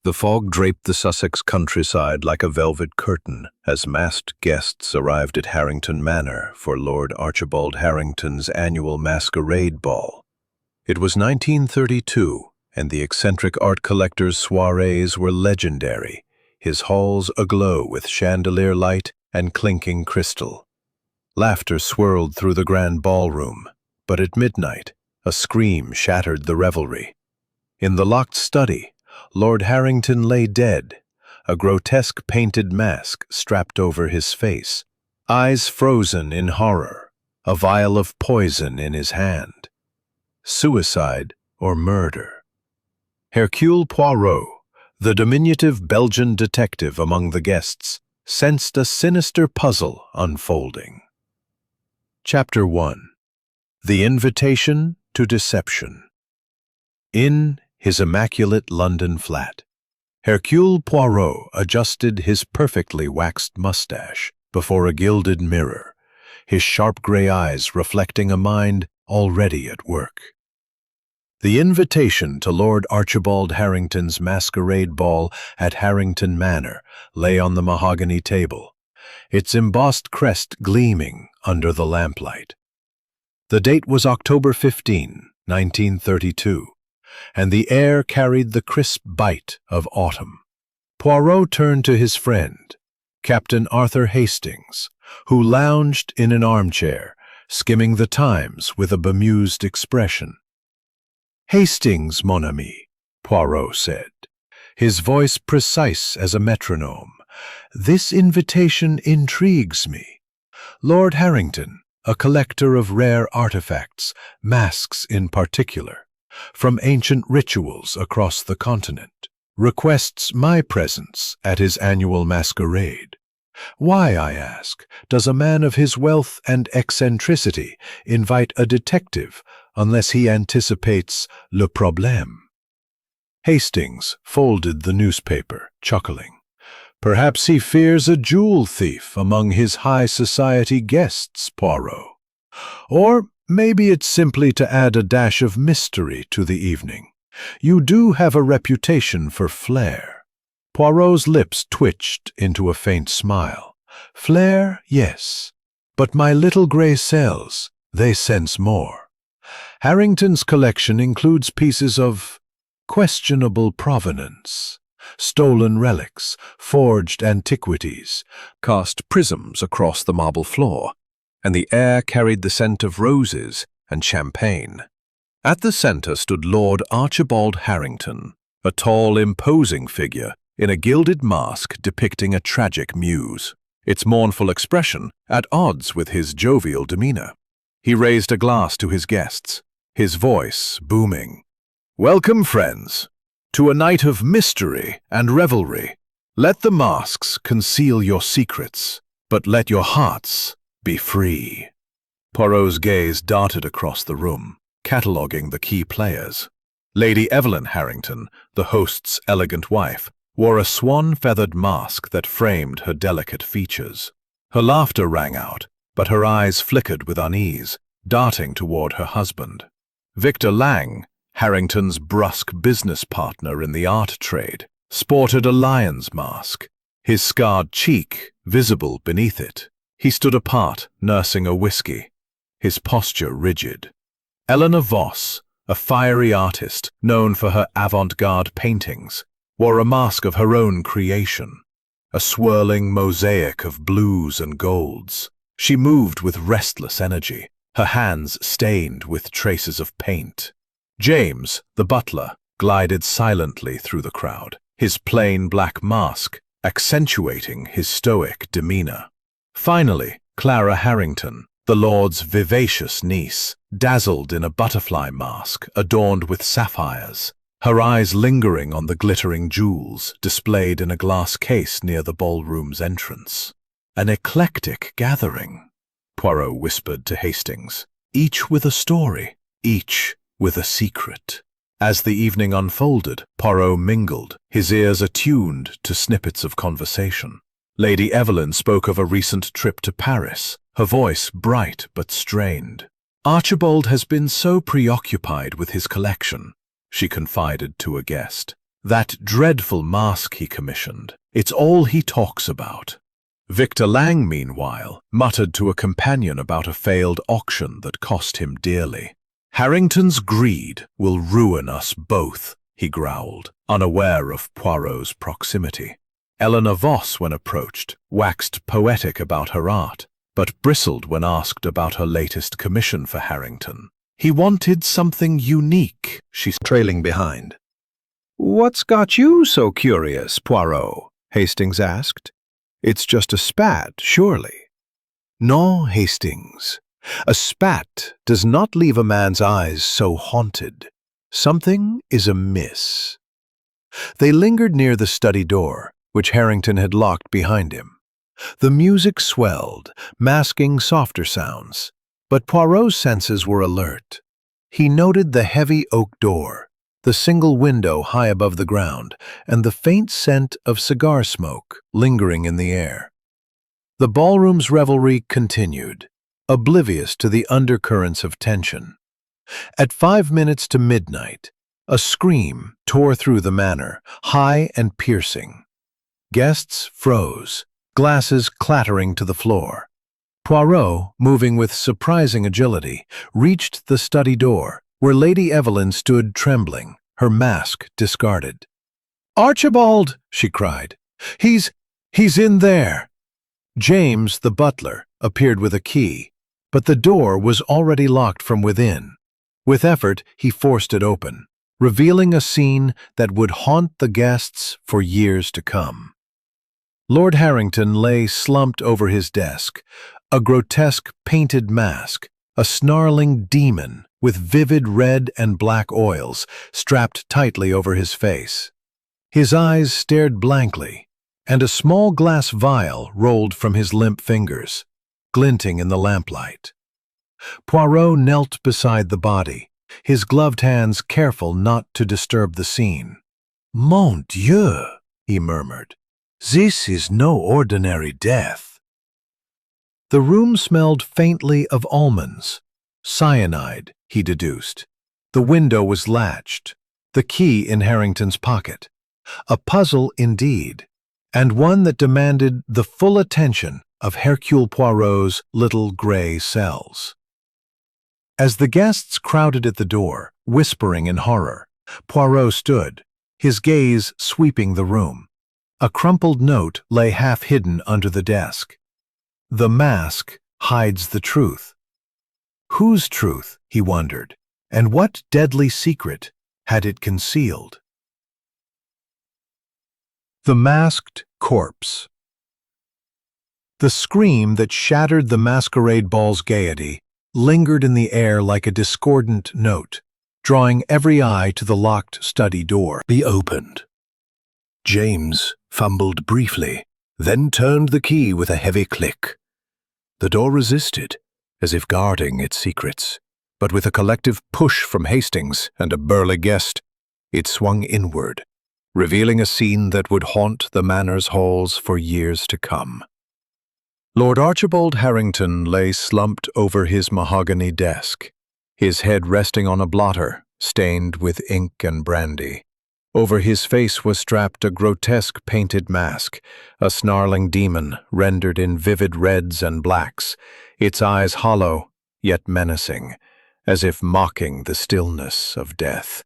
The fog draped the Sussex countryside like a velvet curtain as masked guests arrived at Harrington Manor for Lord Archibald Harrington's annual masquerade ball. It was 1932, and the eccentric art collector's soirees were legendary, his halls aglow with chandelier light and clinking crystal. Laughter swirled through the grand ballroom, but at midnight, a scream shattered the revelry. In the locked study, Lord Harrington lay dead, a grotesque painted mask strapped over his face, eyes frozen in horror, a vial of poison in his hand. Suicide or murder? Hercule Poirot, the diminutive Belgian detective among the guests, sensed a sinister puzzle unfolding. Chapter 1. The Invitation to Deception. In his immaculate London flat, Hercule Poirot adjusted his perfectly waxed mustache before a gilded mirror, his sharp gray eyes reflecting a mind already at work. The invitation to Lord Archibald Harrington's masquerade ball at Harrington Manor lay on the mahogany table, its embossed crest gleaming under the lamplight. The date was October 15, 1932, and the air carried the crisp bite of autumn. Poirot turned to his friend, Captain Arthur Hastings, who lounged in an armchair, skimming the Times with a bemused expression. "Hastings, mon ami," Poirot said, his voice precise as a metronome, "this invitation intrigues me. Lord Harrington, a collector of rare artifacts, masks in particular, from ancient rituals across the continent, requests my presence at his annual masquerade. Why, I ask, does a man of his wealth and eccentricity invite a detective unless he anticipates le problème?" Hastings folded the newspaper, chuckling. "Perhaps he fears a jewel thief among his high society guests, Poirot. Or maybe it's simply to add a dash of mystery to the evening. You do have a reputation for flair." Poirot's lips twitched into a faint smile. "Flair, yes, but my little gray cells, they sense more. Harrington's collection includes pieces of questionable provenance, stolen relics, forged antiquities, cast prisms across the marble floor, and the air carried the scent of roses and champagne. At the center stood Lord Archibald Harrington, a tall, imposing figure in a gilded mask depicting a tragic muse, its mournful expression at odds with his jovial demeanor. He raised a glass to his guests, his voice booming. "Welcome, friends, to a night of mystery and revelry. Let the masks conceal your secrets, but let your hearts be free." Poirot's gaze darted across the room, cataloguing the key players. Lady Evelyn Harrington, the host's elegant wife, wore a swan-feathered mask that framed her delicate features. Her laughter rang out, but her eyes flickered with unease, darting toward her husband. Victor Lang, Harrington's brusque business partner in the art trade, sported a lion's mask, his scarred cheek visible beneath it. He stood apart, nursing a whiskey, his posture rigid. Eleanor Voss, a fiery artist known for her avant-garde paintings, wore a mask of her own creation, a swirling mosaic of blues and golds. She moved with restless energy, her hands stained with traces of paint. James, the butler, glided silently through the crowd, his plain black mask accentuating his stoic demeanor. Finally, Clara Harrington, the lord's vivacious niece, dazzled in a butterfly mask adorned with sapphires, her eyes lingering on the glittering jewels displayed in a glass case near the ballroom's entrance. "An eclectic gathering," Poirot whispered to Hastings, "each with a story, each with a secret." As the evening unfolded, Poirot mingled, his ears attuned to snippets of conversation. Lady Evelyn spoke of a recent trip to Paris, her voice bright but strained. "Archibald has been so preoccupied with his collection," she confided to a guest, That dreadful mask he commissioned. It's all he talks about. Victor Lang, meanwhile, muttered to a companion about a failed auction that cost him dearly. Harrington's greed will ruin us both, he growled, unaware of Poirot's proximity. Eleanor Voss, when approached, waxed poetic about her art, but bristled when asked about her latest commission for Harrington. He wanted something unique, she said, trailing behind. "What's got you so curious, Poirot?" Hastings asked. "It's just a spat, surely." "No, Hastings. A spat does not leave a man's eyes so haunted. Something is amiss." They lingered near the study door, which Harrington had locked behind him. The music swelled, masking softer sounds, but Poirot's senses were alert. He noted the heavy oak door, the single window high above the ground, and the faint scent of cigar smoke lingering in the air. The ballroom's revelry continued, oblivious to the undercurrents of tension. At 5 minutes to midnight, a scream tore through the manor, high and piercing. Guests froze, glasses clattering to the floor. Poirot, moving with surprising agility, reached the study door, where Lady Evelyn stood trembling, her mask discarded. "Archibald!" she cried. He's in there!" James, the butler, appeared with a key, but the door was already locked from within. With effort, he forced it open, revealing a scene that would haunt the guests for years to come. Lord Harrington lay slumped over his desk, a grotesque painted mask, a snarling demon with vivid red and black oils strapped tightly over his face. His eyes stared blankly, and a small glass vial rolled from his limp fingers, glinting in the lamplight. Poirot knelt beside the body, his gloved hands careful not to disturb the scene. "Mon Dieu," he murmured, "this is no ordinary death." The room smelled faintly of almonds. Cyanide, he deduced. The window was latched, the key in Harrington's pocket. A puzzle indeed, and one that demanded the full attention of Hercule Poirot's little gray cells. As the guests crowded at the door, whispering in horror, Poirot stood, his gaze sweeping the room. A crumpled note lay half hidden under the desk. "The mask hides the truth." Whose truth, he wondered, and what deadly secret had it concealed? The Masked Corpse. The scream that shattered the masquerade ball's gaiety lingered in the air like a discordant note, drawing every eye to the locked study door. Be opened. James fumbled briefly, then turned the key with a heavy click. The door resisted, as if guarding its secrets, but with a collective push from Hastings and a burly guest, it swung inward, revealing a scene that would haunt the manor's halls for years to come. Lord Archibald Harrington lay slumped over his mahogany desk, his head resting on a blotter stained with ink and brandy. Over his face was strapped a grotesque painted mask, a snarling demon rendered in vivid reds and blacks, its eyes hollow, yet menacing, as if mocking the stillness of death.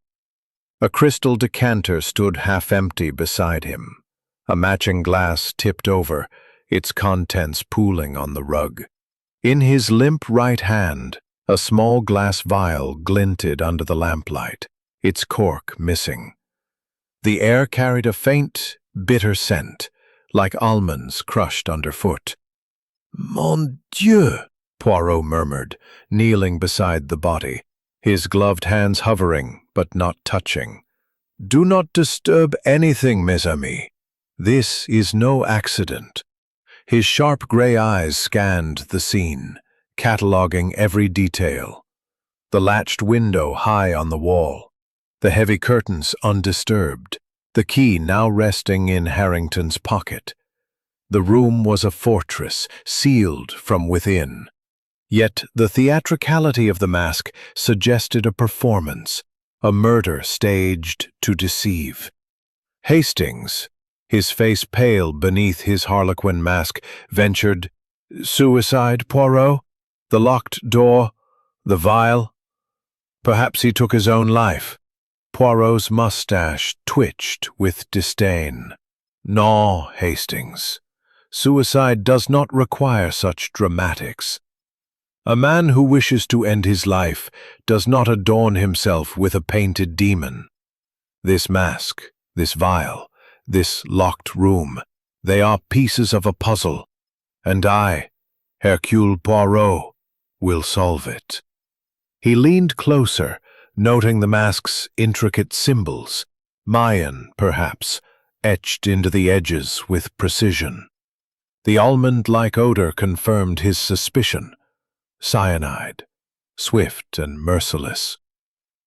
A crystal decanter stood half-empty beside him, a matching glass tipped over, its contents pooling on the rug. In his limp right hand, a small glass vial glinted under the lamplight, its cork missing. The air carried a faint, bitter scent, like almonds crushed underfoot. "Mon Dieu," Poirot murmured, kneeling beside the body, his gloved hands hovering but not touching. "Do not disturb anything, mes amis. This is no accident." His sharp gray eyes scanned the scene, cataloging every detail. The latched window high on the wall, the heavy curtains undisturbed, the key now resting in Harrington's pocket. The room was a fortress, sealed from within. Yet the theatricality of the mask suggested a performance, a murder staged to deceive. Hastings, his face pale beneath his harlequin mask, ventured, "Suicide, Poirot? The locked door? The vial? Perhaps he took his own life." Poirot's mustache twitched with disdain. "No, Hastings. Suicide does not require such dramatics. A man who wishes to end his life does not adorn himself with a painted demon. This mask, this vial, this locked room, they are pieces of a puzzle, and I, Hercule Poirot, will solve it." He leaned closer, noting the mask's intricate symbols, Mayan, perhaps, etched into the edges with precision. The almond-like odor confirmed his suspicion. Cyanide, swift and merciless.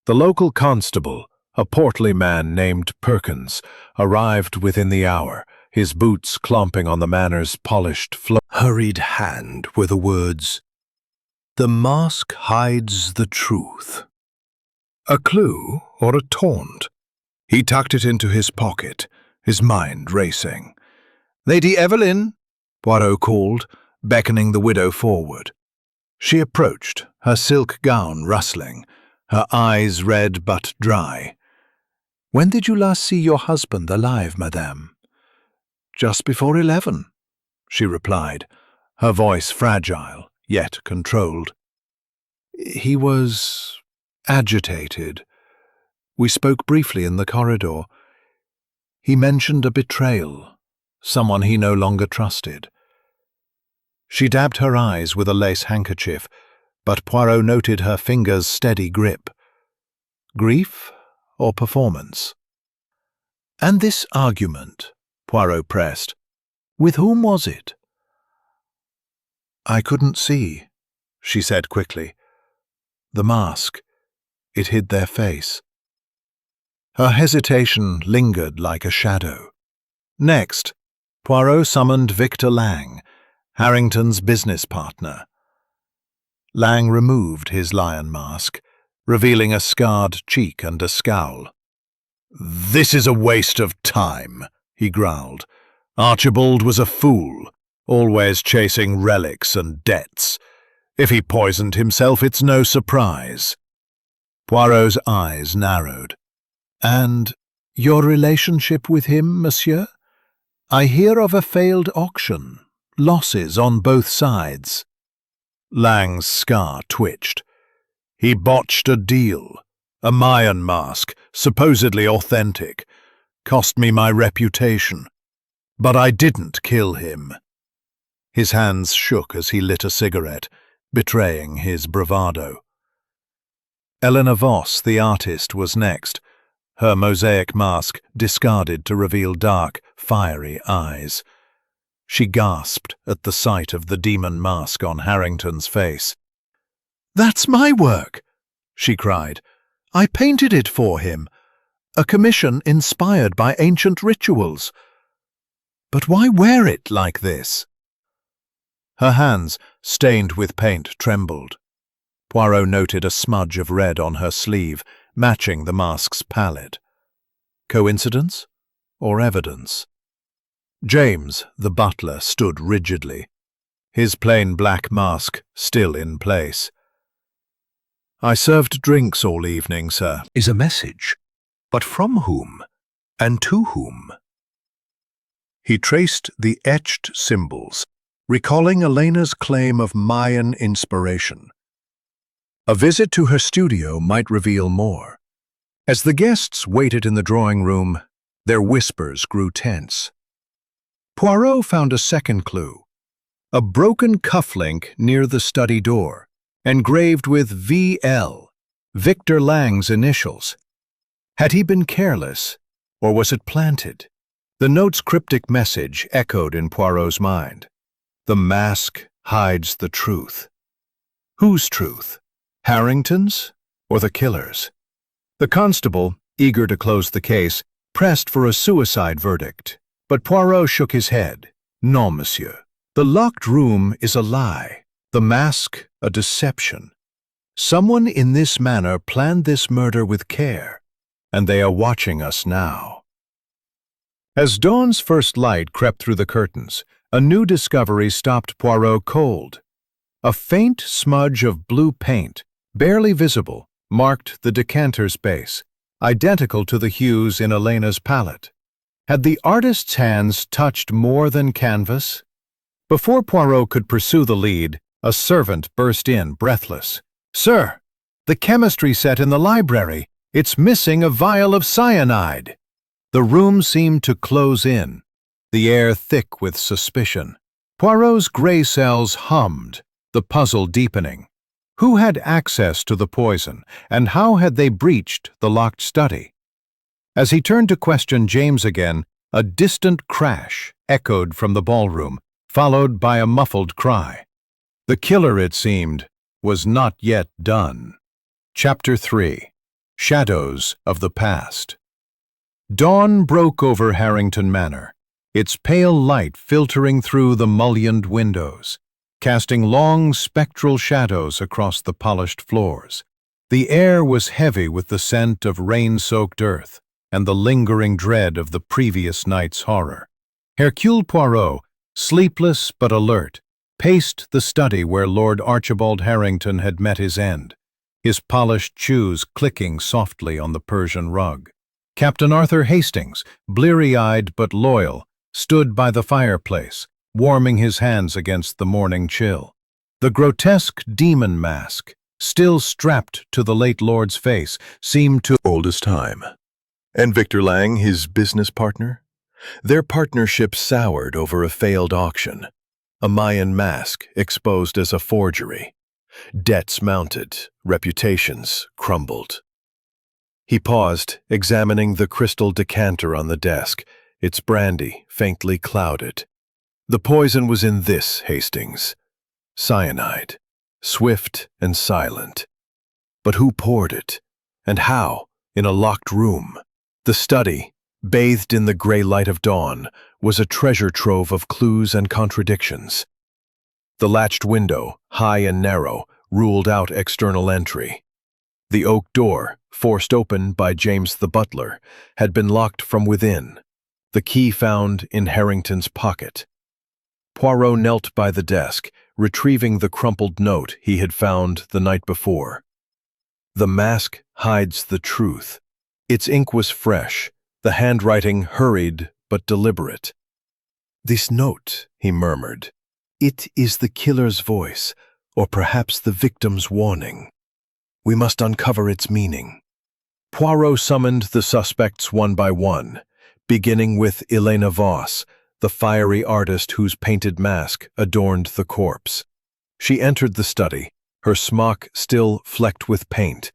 The local constable, a portly man named Perkins, arrived within the hour, his boots clomping on the manor's polished floor. Hurried hand were the words, "The mask hides the truth." A clue or a taunt? He tucked it into his pocket, his mind racing. "Lady Evelyn," Poirot called, beckoning the widow forward. She approached, her silk gown rustling, her eyes red but dry. "When did you last see your husband alive, madame?" "Just before 11, she replied, her voice fragile, yet controlled. "He was agitated. We spoke briefly in the corridor. He mentioned a betrayal, someone he no longer trusted." She dabbed her eyes with a lace handkerchief, but Poirot noted her fingers' steady grip. Grief or performance? "And this argument," Poirot pressed, "with whom was it?" "I couldn't see," she said quickly. "The mask, it hid their face." Her hesitation lingered like a shadow. Next, Poirot summoned Victor Lang, Harrington's business partner. Lang removed his lion mask, revealing a scarred cheek and a scowl. "This is a waste of time," he growled. "Archibald was a fool, always chasing relics and debts. If he poisoned himself, it's no surprise." Poirot's eyes narrowed. "And your relationship with him, monsieur? I hear of a failed auction, losses on both sides." Lang's scar twitched. "He botched a deal. A Mayan mask, supposedly authentic. Cost me my reputation. But I didn't kill him." His hands shook as he lit a cigarette, betraying his bravado. Eleanor Voss, the artist, was next, her mosaic mask discarded to reveal dark, fiery eyes. She gasped at the sight of the demon mask on Harrington's face. "That's my work!" she cried. "I painted it for him. A commission inspired by ancient rituals. But why wear it like this?" Her hands, stained with paint, trembled. Poirot noted a smudge of red on her sleeve, matching the mask's palette. Coincidence or evidence? James, the butler, stood rigidly, his plain black mask still in place. "I served drinks all evening, sir," is a message. But from whom? And to whom? He traced the etched symbols, recalling Elena's claim of Mayan inspiration. A visit to her studio might reveal more. As the guests waited in the drawing room, their whispers grew tense. Poirot found a second clue, a broken cufflink near the study door, engraved with VL, Victor Lang's initials. Had he been careless, or was it planted? The note's cryptic message echoed in Poirot's mind. The mask hides the truth. Whose truth? Harrington's or the killer's? The constable, eager to close the case, pressed for a suicide verdict, but Poirot shook his head. "Non, monsieur. The locked room is a lie, the mask a deception. Someone in this manner planned this murder with care, and they are watching us now." As dawn's first light crept through the curtains, a new discovery stopped Poirot cold. A faint smudge of blue paint, barely visible, marked the decanter's base, identical to the hues in Elena's palette. Had the artist's hands touched more than canvas? Before Poirot could pursue the lead, a servant burst in, breathless. "Sir, the chemistry set in the library. It's missing a vial of cyanide." The room seemed to close in, the air thick with suspicion. Poirot's gray cells hummed, the puzzle deepening. Who had access to the poison, and how had they breached the locked study? As he turned to question James again, a distant crash echoed from the ballroom, followed by a muffled cry. The killer, it seemed, was not yet done. Chapter 3. Shadows of the Past. Dawn broke over Harrington Manor, its pale light filtering through the mullioned windows, casting long spectral shadows across the polished floors. The air was heavy with the scent of rain-soaked earth and the lingering dread of the previous night's horror. Hercule Poirot, sleepless but alert, paced the study where Lord Archibald Harrington had met his end, his polished shoes clicking softly on the Persian rug. Captain Arthur Hastings, bleary-eyed but loyal, stood by the fireplace, warming his hands against the morning chill. The grotesque demon mask, still strapped to the late lord's face, seemed to old as time. And Victor Lang, his business partner? Their partnership soured over a failed auction. A Mayan mask exposed as a forgery. Debts mounted, reputations crumbled. He paused, examining the crystal decanter on the desk, its brandy faintly clouded. The poison was in this, Hastings. Cyanide. Swift and silent. But who poured it? And how? In a locked room. The study, bathed in the gray light of dawn, was a treasure trove of clues and contradictions. The latched window, high and narrow, ruled out external entry. The oak door, forced open by James the butler, had been locked from within, the key found in Harrington's pocket. Poirot knelt by the desk, retrieving the crumpled note he had found the night before. The mask hides the truth. Its ink was fresh, the handwriting hurried but deliberate. "This note," he murmured. "It is the killer's voice, or perhaps the victim's warning. We must uncover its meaning." Poirot summoned the suspects one by one, beginning with Elena Voss, the fiery artist whose painted mask adorned the corpse. She entered the study, her smock still flecked with paint,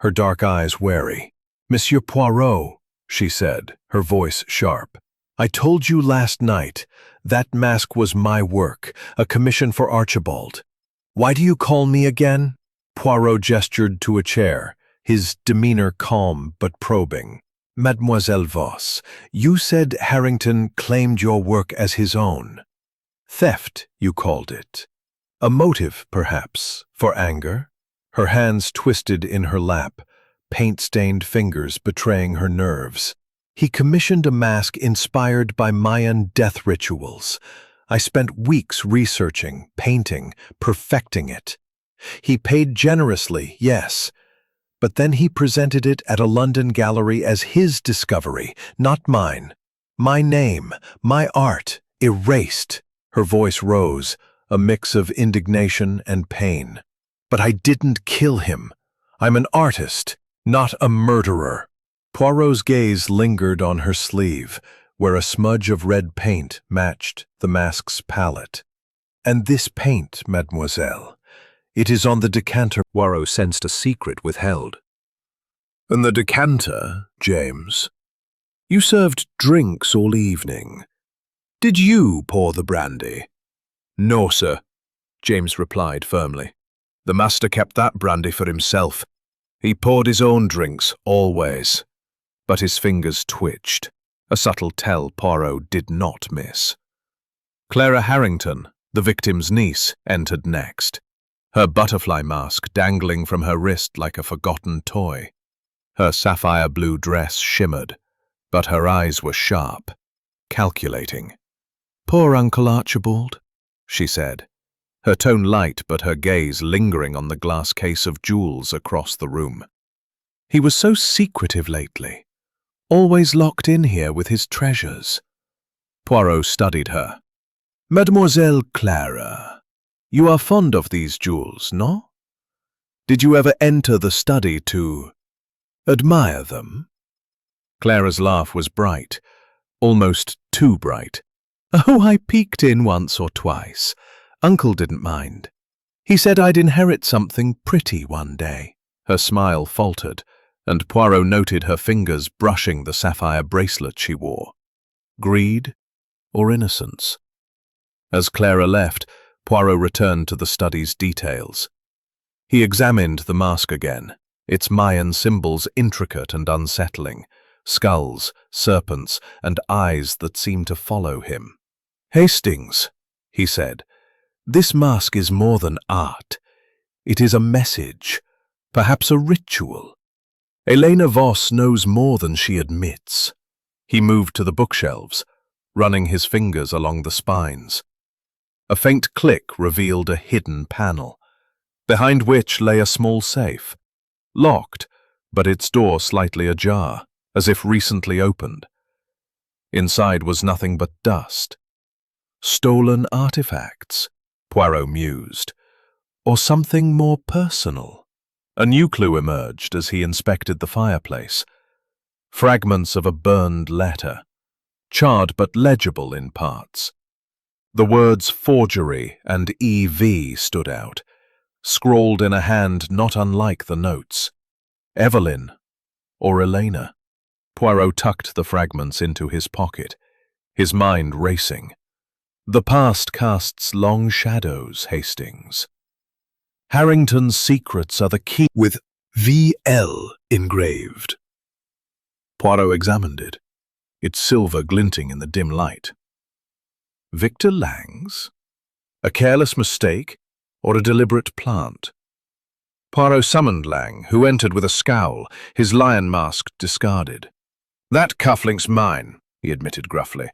her dark eyes wary. "Monsieur Poirot," she said, her voice sharp, "I told you last night that mask was my work, a commission for Archibald. Why do you call me again?" Poirot gestured to a chair, his demeanor calm but probing. "Mademoiselle Voss, you said Harrington claimed your work as his own. Theft, you called it. A motive, perhaps, for anger?" Her hands twisted in her lap, paint-stained fingers betraying her nerves. "He commissioned a mask inspired by Mayan death rituals. I spent weeks researching, painting, perfecting it. He paid generously, yes, but then he presented it at a London gallery as his discovery, not mine. My name, my art, erased." Her voice rose, a mix of indignation and pain. "But I didn't kill him. I'm an artist, not a murderer." Poirot's gaze lingered on her sleeve, where a smudge of red paint matched the mask's palette. "And this paint, mademoiselle, it is on the decanter." Poirot sensed a secret withheld. "And the decanter, James? You served drinks all evening. Did you pour the brandy?" "No, sir," James replied firmly. "The master kept that brandy for himself. He poured his own drinks, always." But his fingers twitched, a subtle tell Poirot did not miss. Clara Harrington, the victim's niece, entered next, her butterfly mask dangling from her wrist like a forgotten toy. Her sapphire blue dress shimmered, but her eyes were sharp. calculating. "Poor Uncle Archibald," she said, her tone light but her gaze lingering on the glass case of jewels across the room. "He was so secretive lately, always locked in here with his treasures." Poirot studied her. "Mademoiselle Clara, you are fond of these jewels, no? Did you ever enter the study to admire them?" Clara's laugh was bright, almost too bright. "Oh, I peeked in once or twice. Uncle didn't mind. He said I'd inherit something pretty one day." Her smile faltered, and Poirot noted her fingers brushing the sapphire bracelet she wore. Greed or innocence? As Clara left, Poirot returned to the study's details. He examined the mask again, its Mayan symbols intricate and unsettling, skulls, serpents, and eyes that seemed to follow him. "Hastings," he said, "this mask is more than art. It is a message, perhaps a ritual. Elena Voss knows more than she admits." He moved to the bookshelves, running his fingers along the spines. A faint click revealed a hidden panel, behind which lay a small safe, locked, but its door slightly ajar, as if recently opened. Inside was nothing but dust. Stolen artifacts, Poirot mused, or something more personal. A new clue emerged as he inspected the fireplace. Fragments of a burned letter, charred but legible in parts. The words forgery and EV stood out, scrawled in a hand not unlike the notes. Evelyn or Elena. Poirot tucked the fragments into his pocket, his mind racing. The past casts long shadows, Hastings. Harrington's secrets are the key with VL engraved. Poirot examined it, its silver glinting in the dim light. Victor Lang's? A careless mistake or a deliberate plant? Poirot summoned Lang, who entered with a scowl, his lion mask discarded. "That cufflink's mine," he admitted gruffly.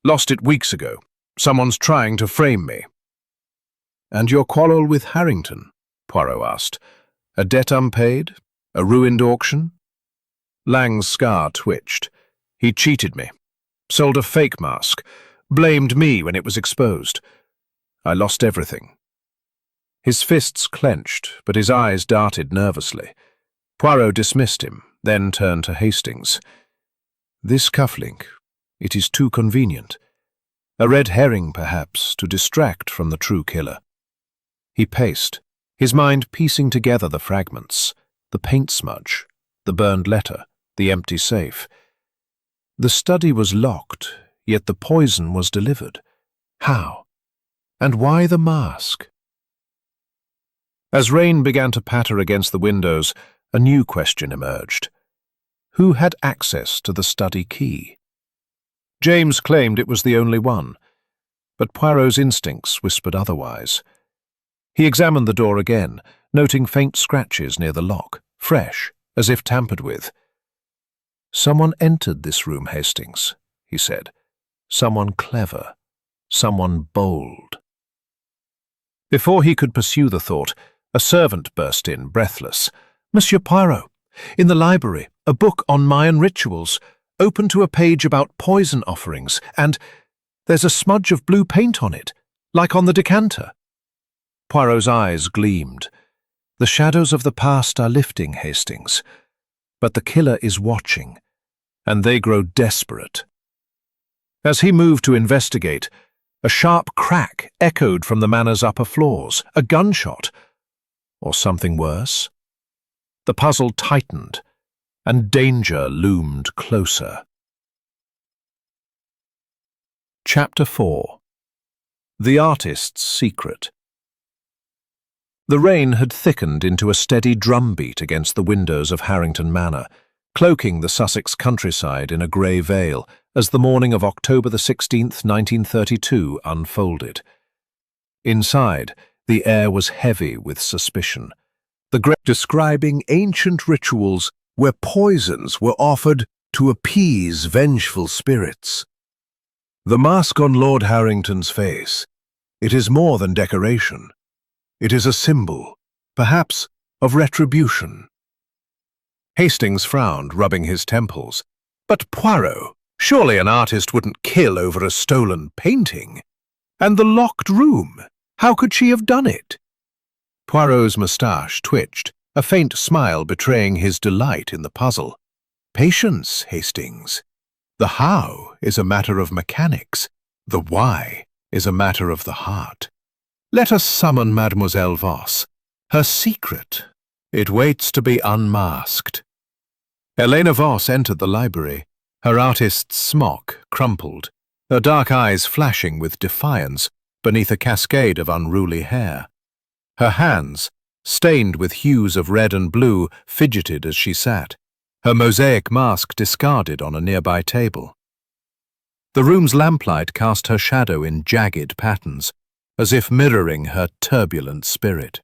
"Lost it weeks ago. Someone's trying to frame me." "And your quarrel with Harrington?" Poirot asked. "A debt unpaid? A ruined auction?" Lang's scar twitched. "He cheated me. Sold a fake mask. Blamed me when it was exposed. I lost everything." His fists clenched, but his eyes darted nervously. Poirot dismissed him, then turned to Hastings. "This cufflink, it is too convenient. A red herring, perhaps, to distract from the true killer." He paced, his mind piecing together the fragments, the paint smudge, the burned letter, the empty safe. The study was locked, yet the poison was delivered. How? And why the mask? As rain began to patter against the windows, a new question emerged. Who had access to the study key? James claimed it was the only one, but Poirot's instincts whispered otherwise. He examined the door again, noting faint scratches near the lock, fresh, as if tampered with. "Someone entered this room, Hastings," he said. "Someone clever, someone bold." Before he could pursue the thought, a servant burst in, breathless. "Monsieur Poirot, in the library, a book on Mayan rituals, open to a page about poison offerings, and there's a smudge of blue paint on it, like on the decanter." Poirot's eyes gleamed. "The shadows of the past are lifting, Hastings, but the killer is watching, and they grow desperate." As he moved to investigate, a sharp crack echoed from the manor's upper floors, a gunshot, or something worse. The puzzle tightened, and danger loomed closer. Chapter 4. The Artist's Secret. The rain had thickened into a steady drumbeat against the windows of Harrington Manor, cloaking the Sussex countryside in a grey veil as the morning of October the 16th, 1932 unfolded. Inside, the air was heavy with suspicion. The describing ancient rituals where poisons were offered to appease vengeful spirits. The mask on Lord Harrington's face. It is more than decoration. It is a symbol, perhaps, of retribution. Hastings frowned, rubbing his temples. But Poirot, surely an artist wouldn't kill over a stolen painting. And the locked room, how could she have done it? Poirot's moustache twitched, a faint smile betraying his delight in the puzzle. Patience, Hastings. The how is a matter of mechanics. The why is a matter of the heart. Let us summon Mademoiselle Voss. Her secret, it waits to be unmasked. Helena Voss entered the library, her artist's smock crumpled, her dark eyes flashing with defiance beneath a cascade of unruly hair. Her hands, stained with hues of red and blue, fidgeted as she sat, her mosaic mask discarded on a nearby table. The room's lamplight cast her shadow in jagged patterns, as if mirroring her turbulent spirit.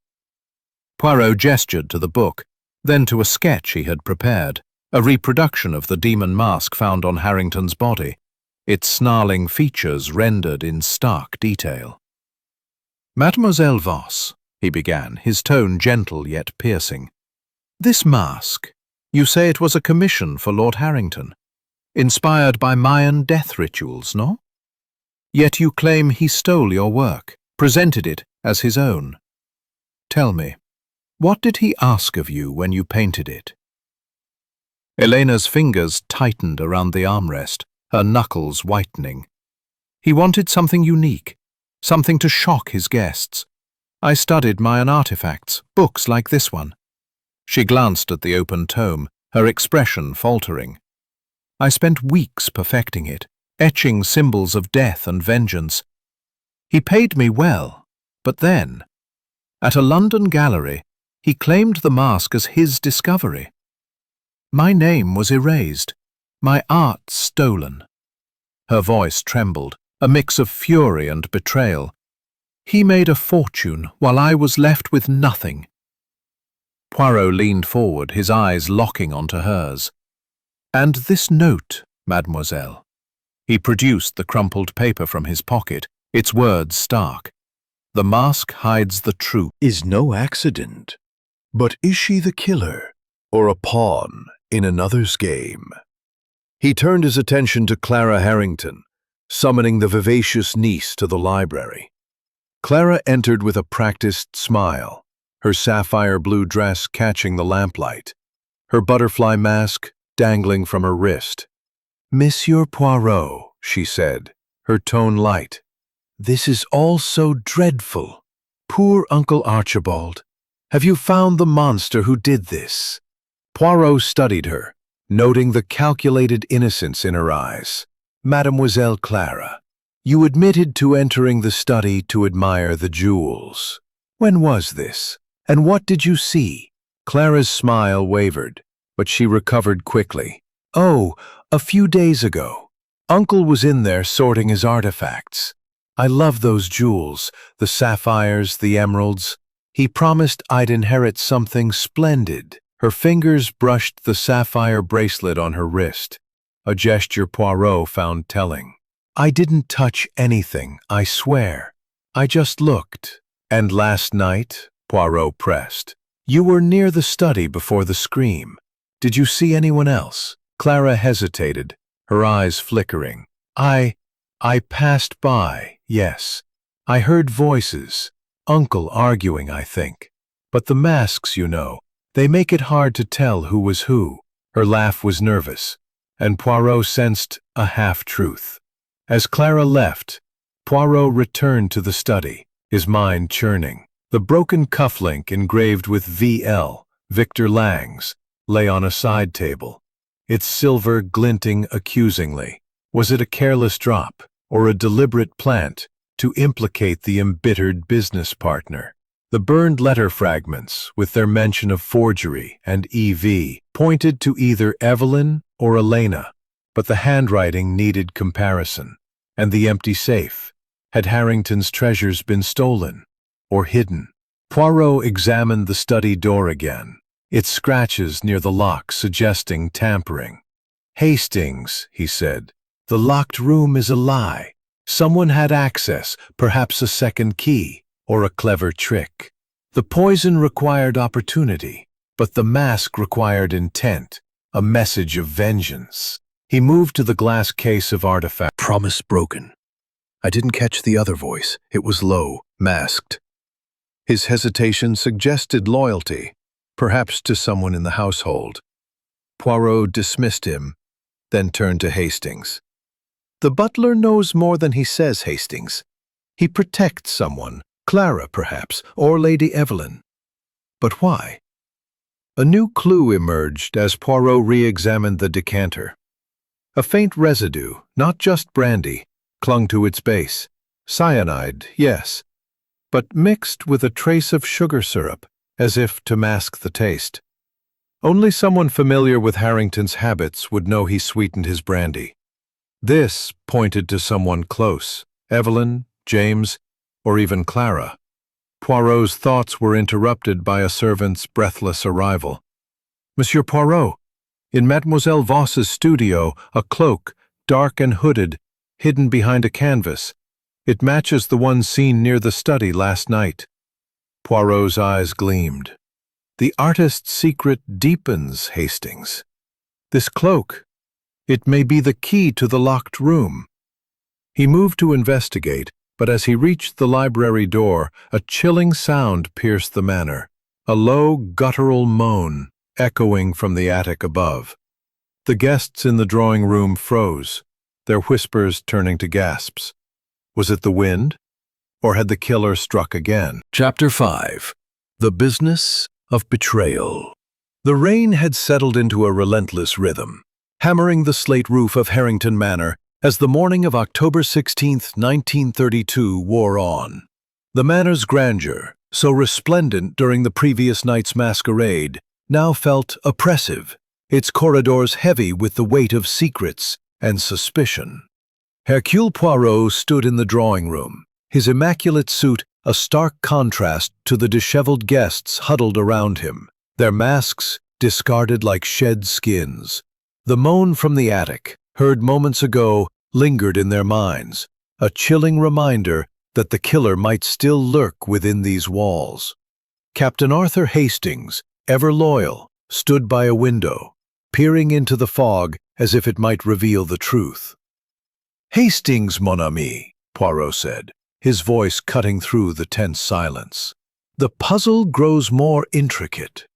Poirot gestured to the book, then to a sketch he had prepared, a reproduction of the demon mask found on Harrington's body, its snarling features rendered in stark detail. Mademoiselle Voss, he began, his tone gentle yet piercing. This mask, you say it was a commission for Lord Harrington, inspired by Mayan death rituals, no? Yet you claim he stole your work, presented it as his own. Tell me, what did he ask of you when you painted it? Elena's fingers tightened around the armrest, her knuckles whitening. He wanted something unique, something to shock his guests. I studied Mayan artifacts, books like this one. She glanced at the open tome, her expression faltering. I spent weeks perfecting it, etching symbols of death and vengeance. He paid me well, but then, at a London gallery, he claimed the mask as his discovery. My name was erased, my art stolen. Her voice trembled, a mix of fury and betrayal. He made a fortune while I was left with nothing. Poirot leaned forward, his eyes locking onto hers. And this note, mademoiselle. He produced the crumpled paper from his pocket, its words stark. The mask hides the truth. Is no accident. But is she the killer, or a pawn in another's game? He turned his attention to Clara Harrington, summoning the vivacious niece to the library. Clara entered with a practiced smile, her sapphire blue dress catching the lamplight, her butterfly mask dangling from her wrist. Monsieur Poirot, she said, her tone light. This is all so dreadful. Poor Uncle Archibald. Have you found the monster who did this? Poirot studied her, noting the calculated innocence in her eyes. Mademoiselle Clara, you admitted to entering the study to admire the jewels. When was this? And what did you see? Clara's smile wavered, but she recovered quickly. Oh, a few days ago. Uncle was in there sorting his artifacts. I love those jewels, the sapphires, the emeralds. He promised I'd inherit something splendid. Her fingers brushed the sapphire bracelet on her wrist, a gesture Poirot found telling. I didn't touch anything, I swear. I just looked. And last night, Poirot pressed. You were near the study before the scream. Did you see anyone else? Clara hesitated, her eyes flickering. I passed by, yes. I heard voices, Uncle arguing, I think. But the masks, you know, they make it hard to tell who was who. Her laugh was nervous, and Poirot sensed a half-truth. As Clara left, Poirot returned to the study, his mind churning. The broken cufflink engraved with V.L., Victor Lang's, lay on a side table, its silver glinting accusingly. Was it a careless drop, or a deliberate plant to implicate the embittered business partner? The burned letter fragments, with their mention of forgery and E.V., pointed to either Evelyn or Elena, but the handwriting needed comparison. And the empty safe. Had Harrington's treasures been stolen or hidden? Poirot examined the study door again, its scratches near the lock suggesting tampering. Hastings, he said, The locked room is a lie. Someone had access, perhaps a second key, or a clever trick. The poison required opportunity, but the mask required intent, a message of vengeance. He moved to the glass case of artifacts. Promise broken. I didn't catch the other voice. It was low, masked. His hesitation suggested loyalty, perhaps to someone in the household. Poirot dismissed him, then turned to Hastings. The butler knows more than he says, Hastings. He protects someone, Clara perhaps, or Lady Evelyn. But why? A new clue emerged as Poirot re-examined the decanter. A faint residue, not just brandy, clung to its base. Cyanide, yes, but mixed with a trace of sugar syrup, as if to mask the taste. Only someone familiar with Harrington's habits would know he sweetened his brandy. This pointed to someone close, Evelyn, James, or even Clara. Poirot's thoughts were interrupted by a servant's breathless arrival. Monsieur Poirot, in Mademoiselle Voss's studio, a cloak, dark and hooded, hidden behind a canvas. It matches the one seen near the study last night. Poirot's eyes gleamed. The artist's secret deepens, Hastings. This cloak, it may be the key to the locked room. He moved to investigate, but as he reached the library door, a chilling sound pierced the manor, a low, guttural moan echoing from the attic above. The guests in the drawing room froze, their whispers turning to gasps. Was it the wind, or had the killer struck again? Chapter 5. The Business of Betrayal. The rain had settled into a relentless rhythm, hammering the slate roof of Harrington Manor as the morning of October 16, 1932 wore on. The manor's grandeur, so resplendent during the previous night's masquerade, now felt oppressive, its corridors heavy with the weight of secrets and suspicion. Hercule Poirot stood in the drawing room, his immaculate suit a stark contrast to the disheveled guests huddled around him, their masks discarded like shed skins. The moan from the attic, heard moments ago, lingered in their minds, a chilling reminder that the killer might still lurk within these walls. Captain Arthur Hastings, ever loyal, stood by a window, peering into the fog as if it might reveal the truth. "Hastings, mon ami," Poirot said, his voice cutting through the tense silence. "The puzzle grows more intricate.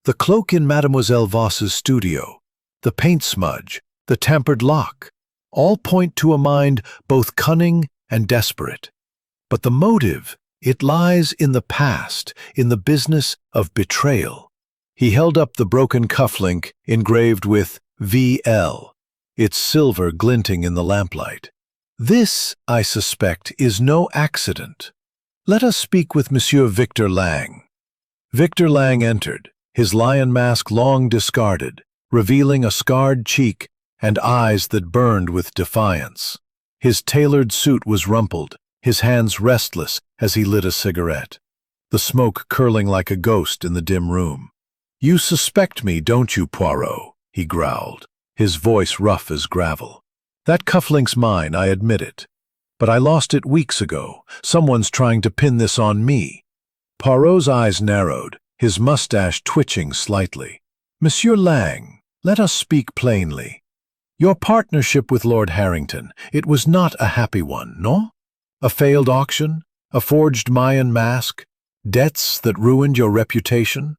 The cloak in Mademoiselle Voss's studio, the paint smudge, the tampered lock, all point to a mind both cunning and desperate. But the motive, it lies in the past, in the business of betrayal." He held up the broken cufflink engraved with VL, its silver glinting in the lamplight. "This, I suspect, is no accident. Let us speak with Monsieur Victor Lang." Victor Lang entered, his lion mask long discarded, revealing a scarred cheek and eyes that burned with defiance. His tailored suit was rumpled, his hands restless as he lit a cigarette, the smoke curling like a ghost in the dim room. "You suspect me, don't you, Poirot?" he growled, his voice rough as gravel. "That cufflink's mine, I admit it. But I lost it weeks ago. Someone's trying to pin this on me." Poirot's eyes narrowed, his mustache twitching slightly. "Monsieur Lang, let us speak plainly. Your partnership with Lord Harrington, it was not a happy one, no? A failed auction, a forged Mayan mask, debts that ruined your reputation?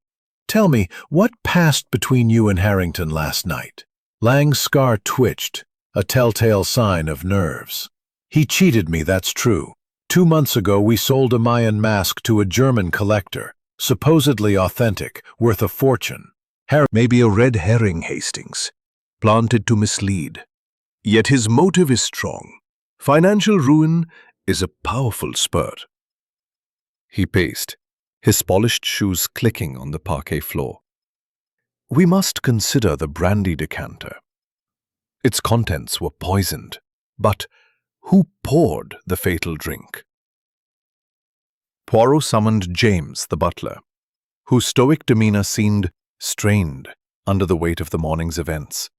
Tell me, what passed between you and Harrington last night?" Lang's scar twitched, a telltale sign of nerves. "He cheated me, that's true. 2 months ago we sold a Mayan mask to a German collector, supposedly authentic, worth a fortune. Maybe a red herring, Hastings, planted to mislead. Yet his motive is strong. Financial ruin is a powerful spur." He paced, his polished shoes clicking on the parquet floor. "We must consider the brandy decanter. Its contents were poisoned, but who poured the fatal drink?" Poirot summoned James, the butler, whose stoic demeanor seemed strained under the weight of the morning's events.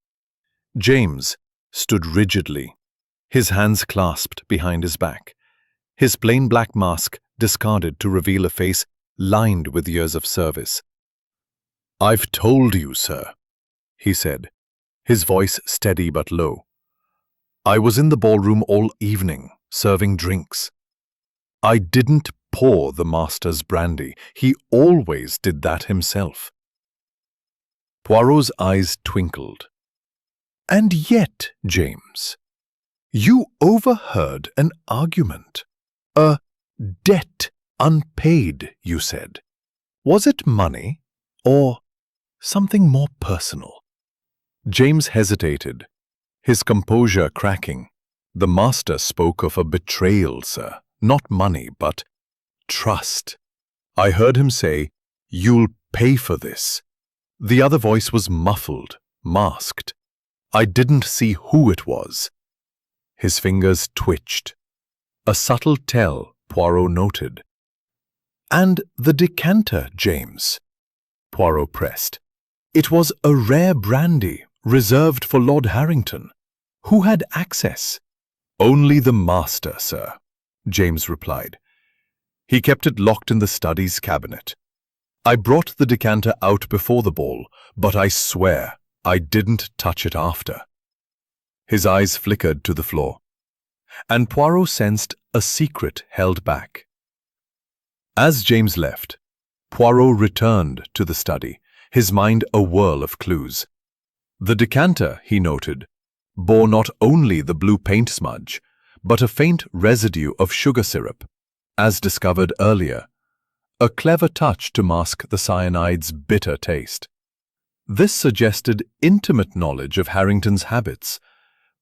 James, stood rigidly, his hands clasped behind his back, his plain black mask discarded to reveal a face lined with years of service. "I've told you, sir," he said, his voice steady but low. "I was in the ballroom all evening, serving drinks. I didn't pour the master's brandy. He always did that himself." Poirot's eyes twinkled. "And yet, James, you overheard an argument. A debt unpaid, you said. Was it money or something more personal?" James hesitated, his composure cracking. "The master spoke of a betrayal, sir. Not money, but trust. I heard him say, 'You'll pay for this.' The other voice was muffled, masked. I didn't see who it was." His fingers twitched. A subtle tell, Poirot noted. "And the decanter, James?" Poirot pressed. "It was a rare brandy, reserved for Lord Harrington. Who had access?" "Only the master, sir," James replied. "He kept it locked in the study's cabinet. I brought the decanter out before the ball, but I swear I didn't touch it after." His eyes flickered to the floor, and Poirot sensed a secret held back. As James left, Poirot returned to the study, his mind a whirl of clues. The decanter, he noted, bore not only the blue paint smudge, but a faint residue of sugar syrup, as discovered earlier, a clever touch to mask the cyanide's bitter taste. This suggested intimate knowledge of Harrington's habits,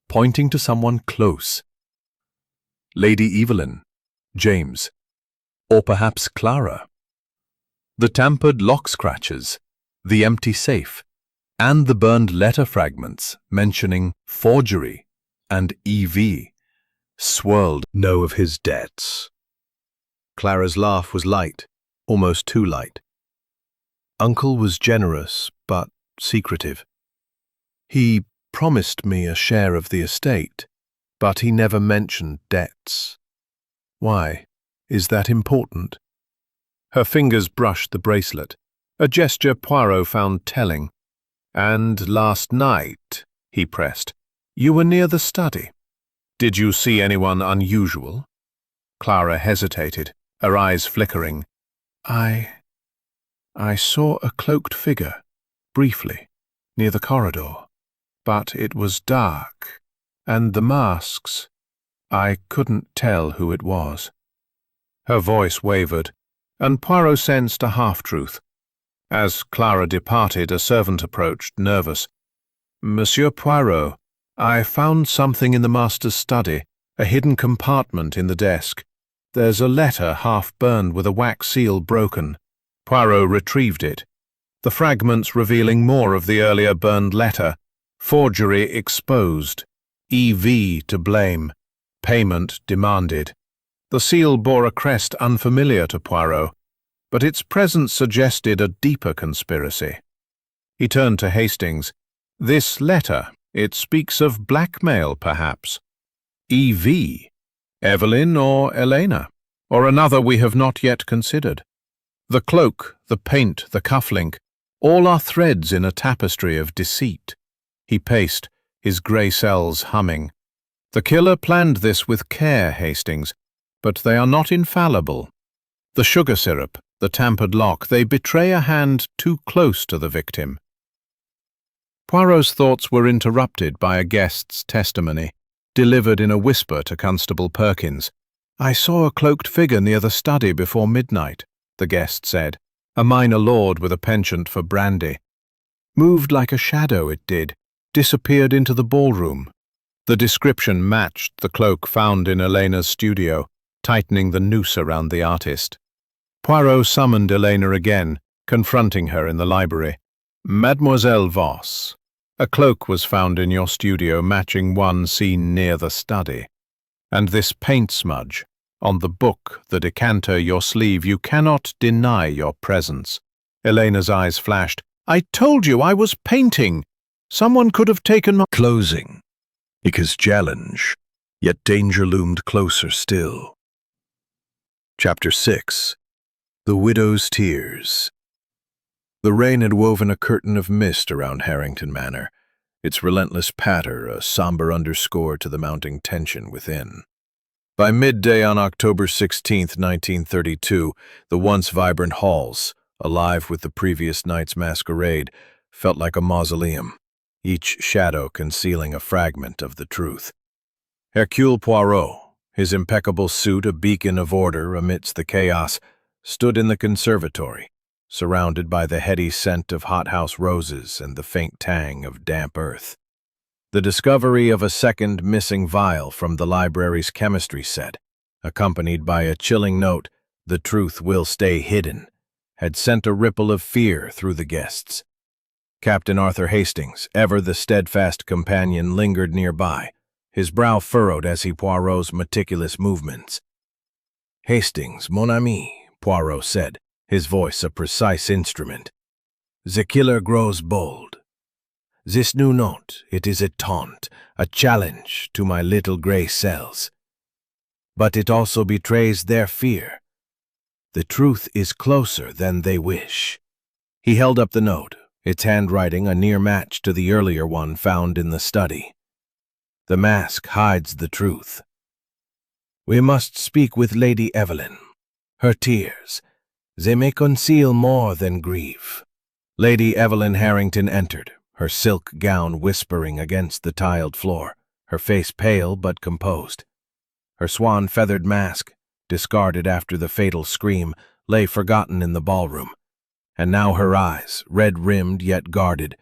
pointing to someone close. Lady Evelyn, James, or perhaps Clara. The tampered lock scratches, the empty safe, and the burned letter fragments mentioning forgery and EV swirled know of his debts. Clara's laugh was light, almost too light. Uncle was generous, but secretive. He promised me a share of the estate, but he never mentioned debts. Why? Is that important? Her fingers brushed the bracelet, a gesture Poirot found telling. "And last night," he pressed, "you were near the study. Did you see anyone unusual?" Clara hesitated, her eyes flickering. I saw a cloaked figure, briefly, near the corridor, but it was dark, and the masks, I couldn't tell who it was." Her voice wavered, and Poirot sensed a half-truth. As Clara departed, a servant approached, nervous. "Monsieur Poirot, I found something in the master's study, a hidden compartment in the desk. There's a letter half-burned with a wax seal broken." Poirot retrieved it, the fragments revealing more of the earlier burned letter. Forgery exposed. EV to blame. Payment demanded. The seal bore a crest unfamiliar to Poirot, but its presence suggested a deeper conspiracy. He turned to Hastings. "This letter, it speaks of blackmail, perhaps. EV? Evelyn or Elena? Or another we have not yet considered? The cloak, the paint, the cufflink, all are threads in a tapestry of deceit." He paced, his grey cells humming. "The killer planned this with care, Hastings, but they are not infallible. The sugar syrup, the tampered lock, they betray a hand too close to the victim." Poirot's thoughts were interrupted by a guest's testimony, delivered in a whisper to Constable Perkins. "I saw a cloaked figure near the study before midnight," the guest said, "a minor lord with a penchant for brandy. Moved like a shadow, it did, disappeared into the ballroom." The description matched the cloak found in Elena's studio, tightening the noose around the artist. Poirot summoned Elena again, confronting her in the library. "Mademoiselle Voss, a cloak was found in your studio matching one seen near the study. And this paint smudge, on the book, the decanter, your sleeve, you cannot deny your presence." Elena's eyes flashed. "I told you I was painting. Someone could have taken my—" Closing. his challenge, yet danger loomed closer still. Chapter 6. The Widow's Tears. The rain had woven a curtain of mist around Harrington Manor, its relentless patter a somber underscore to the mounting tension within. By midday on October 16, 1932, the once vibrant halls, alive with the previous night's masquerade, felt like a mausoleum, each shadow concealing a fragment of the truth. Hercule Poirot, his impeccable suit a beacon of order amidst the chaos, stood in the conservatory, surrounded by the heady scent of hothouse roses and the faint tang of damp earth. The discovery of a second missing vial from the library's chemistry set, accompanied by a chilling note, "The truth will stay hidden," had sent a ripple of fear through the guests. Captain Arthur Hastings, ever the steadfast companion, lingered nearby, his brow furrowed as he Poirot's meticulous movements. "Hastings, mon ami," Poirot said, his voice a precise instrument. "The killer grows bold. This new note, it is a taunt, a challenge to my little gray cells. But it also betrays their fear. The truth is closer than they wish." He held up the note, its handwriting a near match to the earlier one found in the study. "The mask hides the truth. We must speak with Lady Evelyn. Her tears, they may conceal more than grief." Lady Evelyn Harrington entered, her silk gown whispering against the tiled floor, her face pale but composed. Her swan-feathered mask, discarded after the fatal scream, lay forgotten in the ballroom, and now her eyes, red-rimmed yet guarded,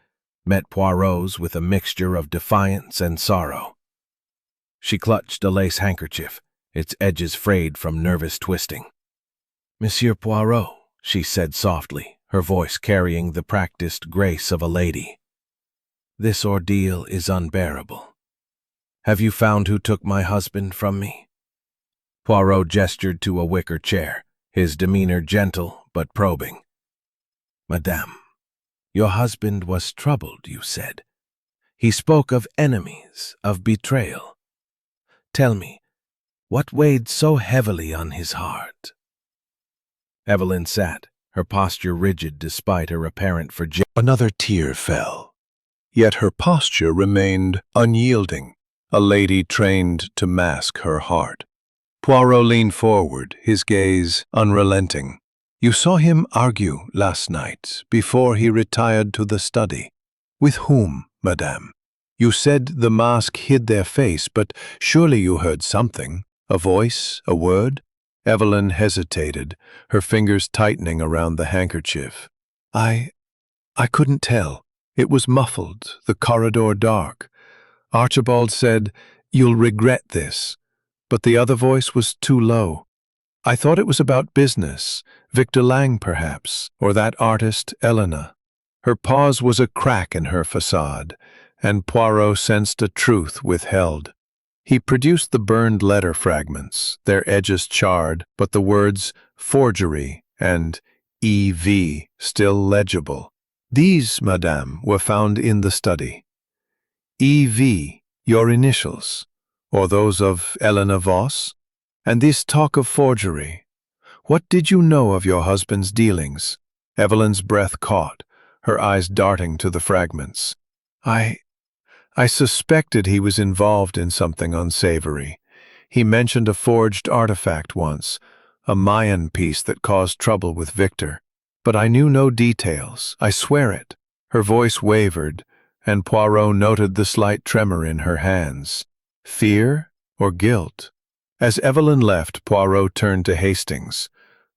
met Poirot's with a mixture of defiance and sorrow. She clutched a lace handkerchief, its edges frayed from nervous twisting. "Monsieur Poirot," she said softly, her voice carrying the practiced grace of a lady. "This ordeal is unbearable. Have you found who took my husband from me?" Poirot gestured to a wicker chair, his demeanor gentle but probing. "Madame, your husband was troubled, you said. He spoke of enemies, of betrayal. Tell me, what weighed so heavily on his heart?" Evelyn sat, her posture rigid despite her apparent fragility. Another tear fell, yet her posture remained unyielding, a lady trained to mask her heart. Poirot leaned forward, his gaze unrelenting. "You saw him argue last night, before he retired to the study. With whom, madame? You said the mask hid their face, but surely you heard something, a voice, a word?" Evelyn hesitated, her fingers tightening around the handkerchief. I couldn't tell. It was muffled, the corridor dark. Archibald said, "You'll regret this." But the other voice was too low. I thought it was about business, Victor Lang perhaps, or that artist Elena. Her pause was a crack in her facade, and Poirot sensed a truth withheld. He produced the burned letter fragments, their edges charred, but the words "forgery" and "EV" still legible. "These, madame, were found in the study. EV, your initials, or those of Elena Voss? And this talk of forgery. What did you know of your husband's dealings?" Evelyn's breath caught, her eyes darting to the fragments. I suspected he was involved in something unsavory. He mentioned a forged artifact once, a Mayan piece that caused trouble with Victor. But I knew no details, I swear it." Her voice wavered, and Poirot noted the slight tremor in her hands. Fear or guilt? As Evelyn left, Poirot turned to Hastings.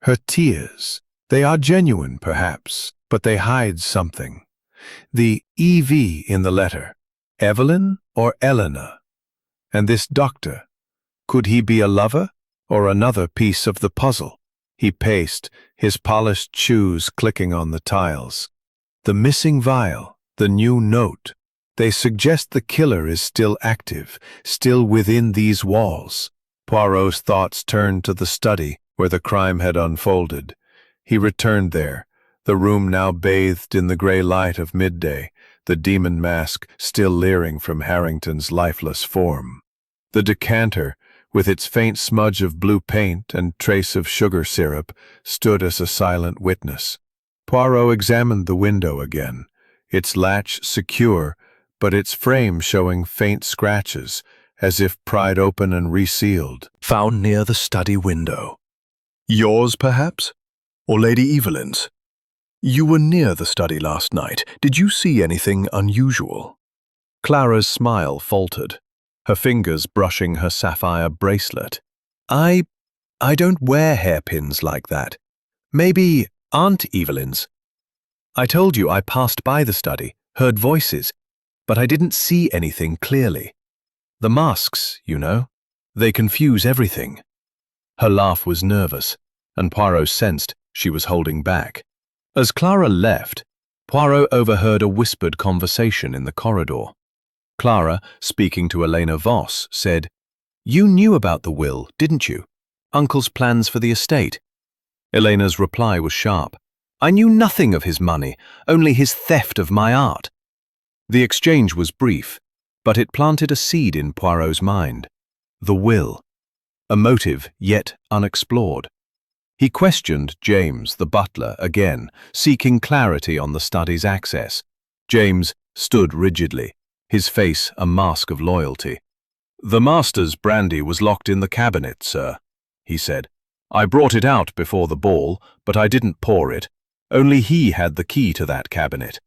"Her tears, they are genuine, perhaps, but they hide something. The EV in the letter. Evelyn or Elena? And this doctor, could he be a lover or another piece of the puzzle?" He paced, his polished shoes clicking on the tiles. "The missing vial, the new note, they suggest the killer is still active, still within these walls." Poirot's thoughts turned to the study where the crime had unfolded. He returned there, the room now bathed in the gray light of midday, the demon mask still leering from Harrington's lifeless form. The decanter, with its faint smudge of blue paint and trace of sugar syrup, stood as a silent witness. Poirot examined the window again, its latch secure, but its frame showing faint scratches, as if pried open and resealed. Found near the study window. Yours, perhaps? Or Lady Evelyn's? You were near the study last night. Did you see anything unusual? Clara's smile faltered, her fingers brushing her sapphire bracelet. I don't wear hairpins like that. Maybe Aunt Evelyn's. I told you I passed by the study, heard voices, but I didn't see anything clearly. The masks, you know, they confuse everything. Her laugh was nervous, and Poirot sensed she was holding back. As Clara left, Poirot overheard a whispered conversation in the corridor. Clara, speaking to Elena Voss, said, "You knew about the will, didn't you? Uncle's plans for the estate." Elena's reply was sharp. "I knew nothing of his money, only his theft of my art." The exchange was brief, but it planted a seed in Poirot's mind. The will. A motive yet unexplored. He questioned James, the butler, again, seeking clarity on the study's access. James stood rigidly, his face a mask of loyalty. "The master's brandy was locked in the cabinet, sir," he said. "I brought it out before the ball, but I didn't pour it. Only he had the key to that cabinet."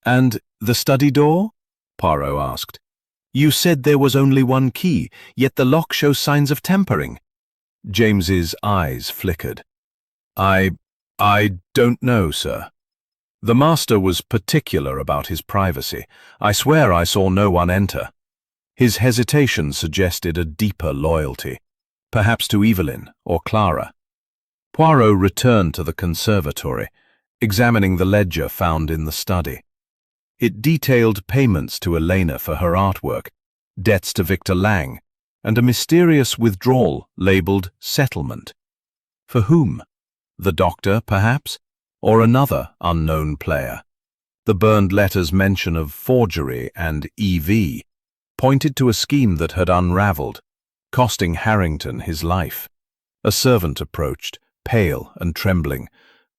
"And the study door?" Poirot asked. "You said there was only one key, yet the lock shows signs of tampering." James's eyes flickered. I don't know, sir. The master was particular about his privacy. I swear I saw no one enter." His hesitation suggested a deeper loyalty, perhaps to Evelyn or Clara. Poirot returned to the conservatory, examining the ledger found in the study. It detailed payments to Elena for her artwork, debts to Victor Lang, and a mysterious withdrawal labeled settlement. For whom? The doctor, perhaps? Or another unknown player? The burned letters' mention of forgery and EV pointed to a scheme that had unraveled, costing Harrington his life. A servant approached, pale and trembling.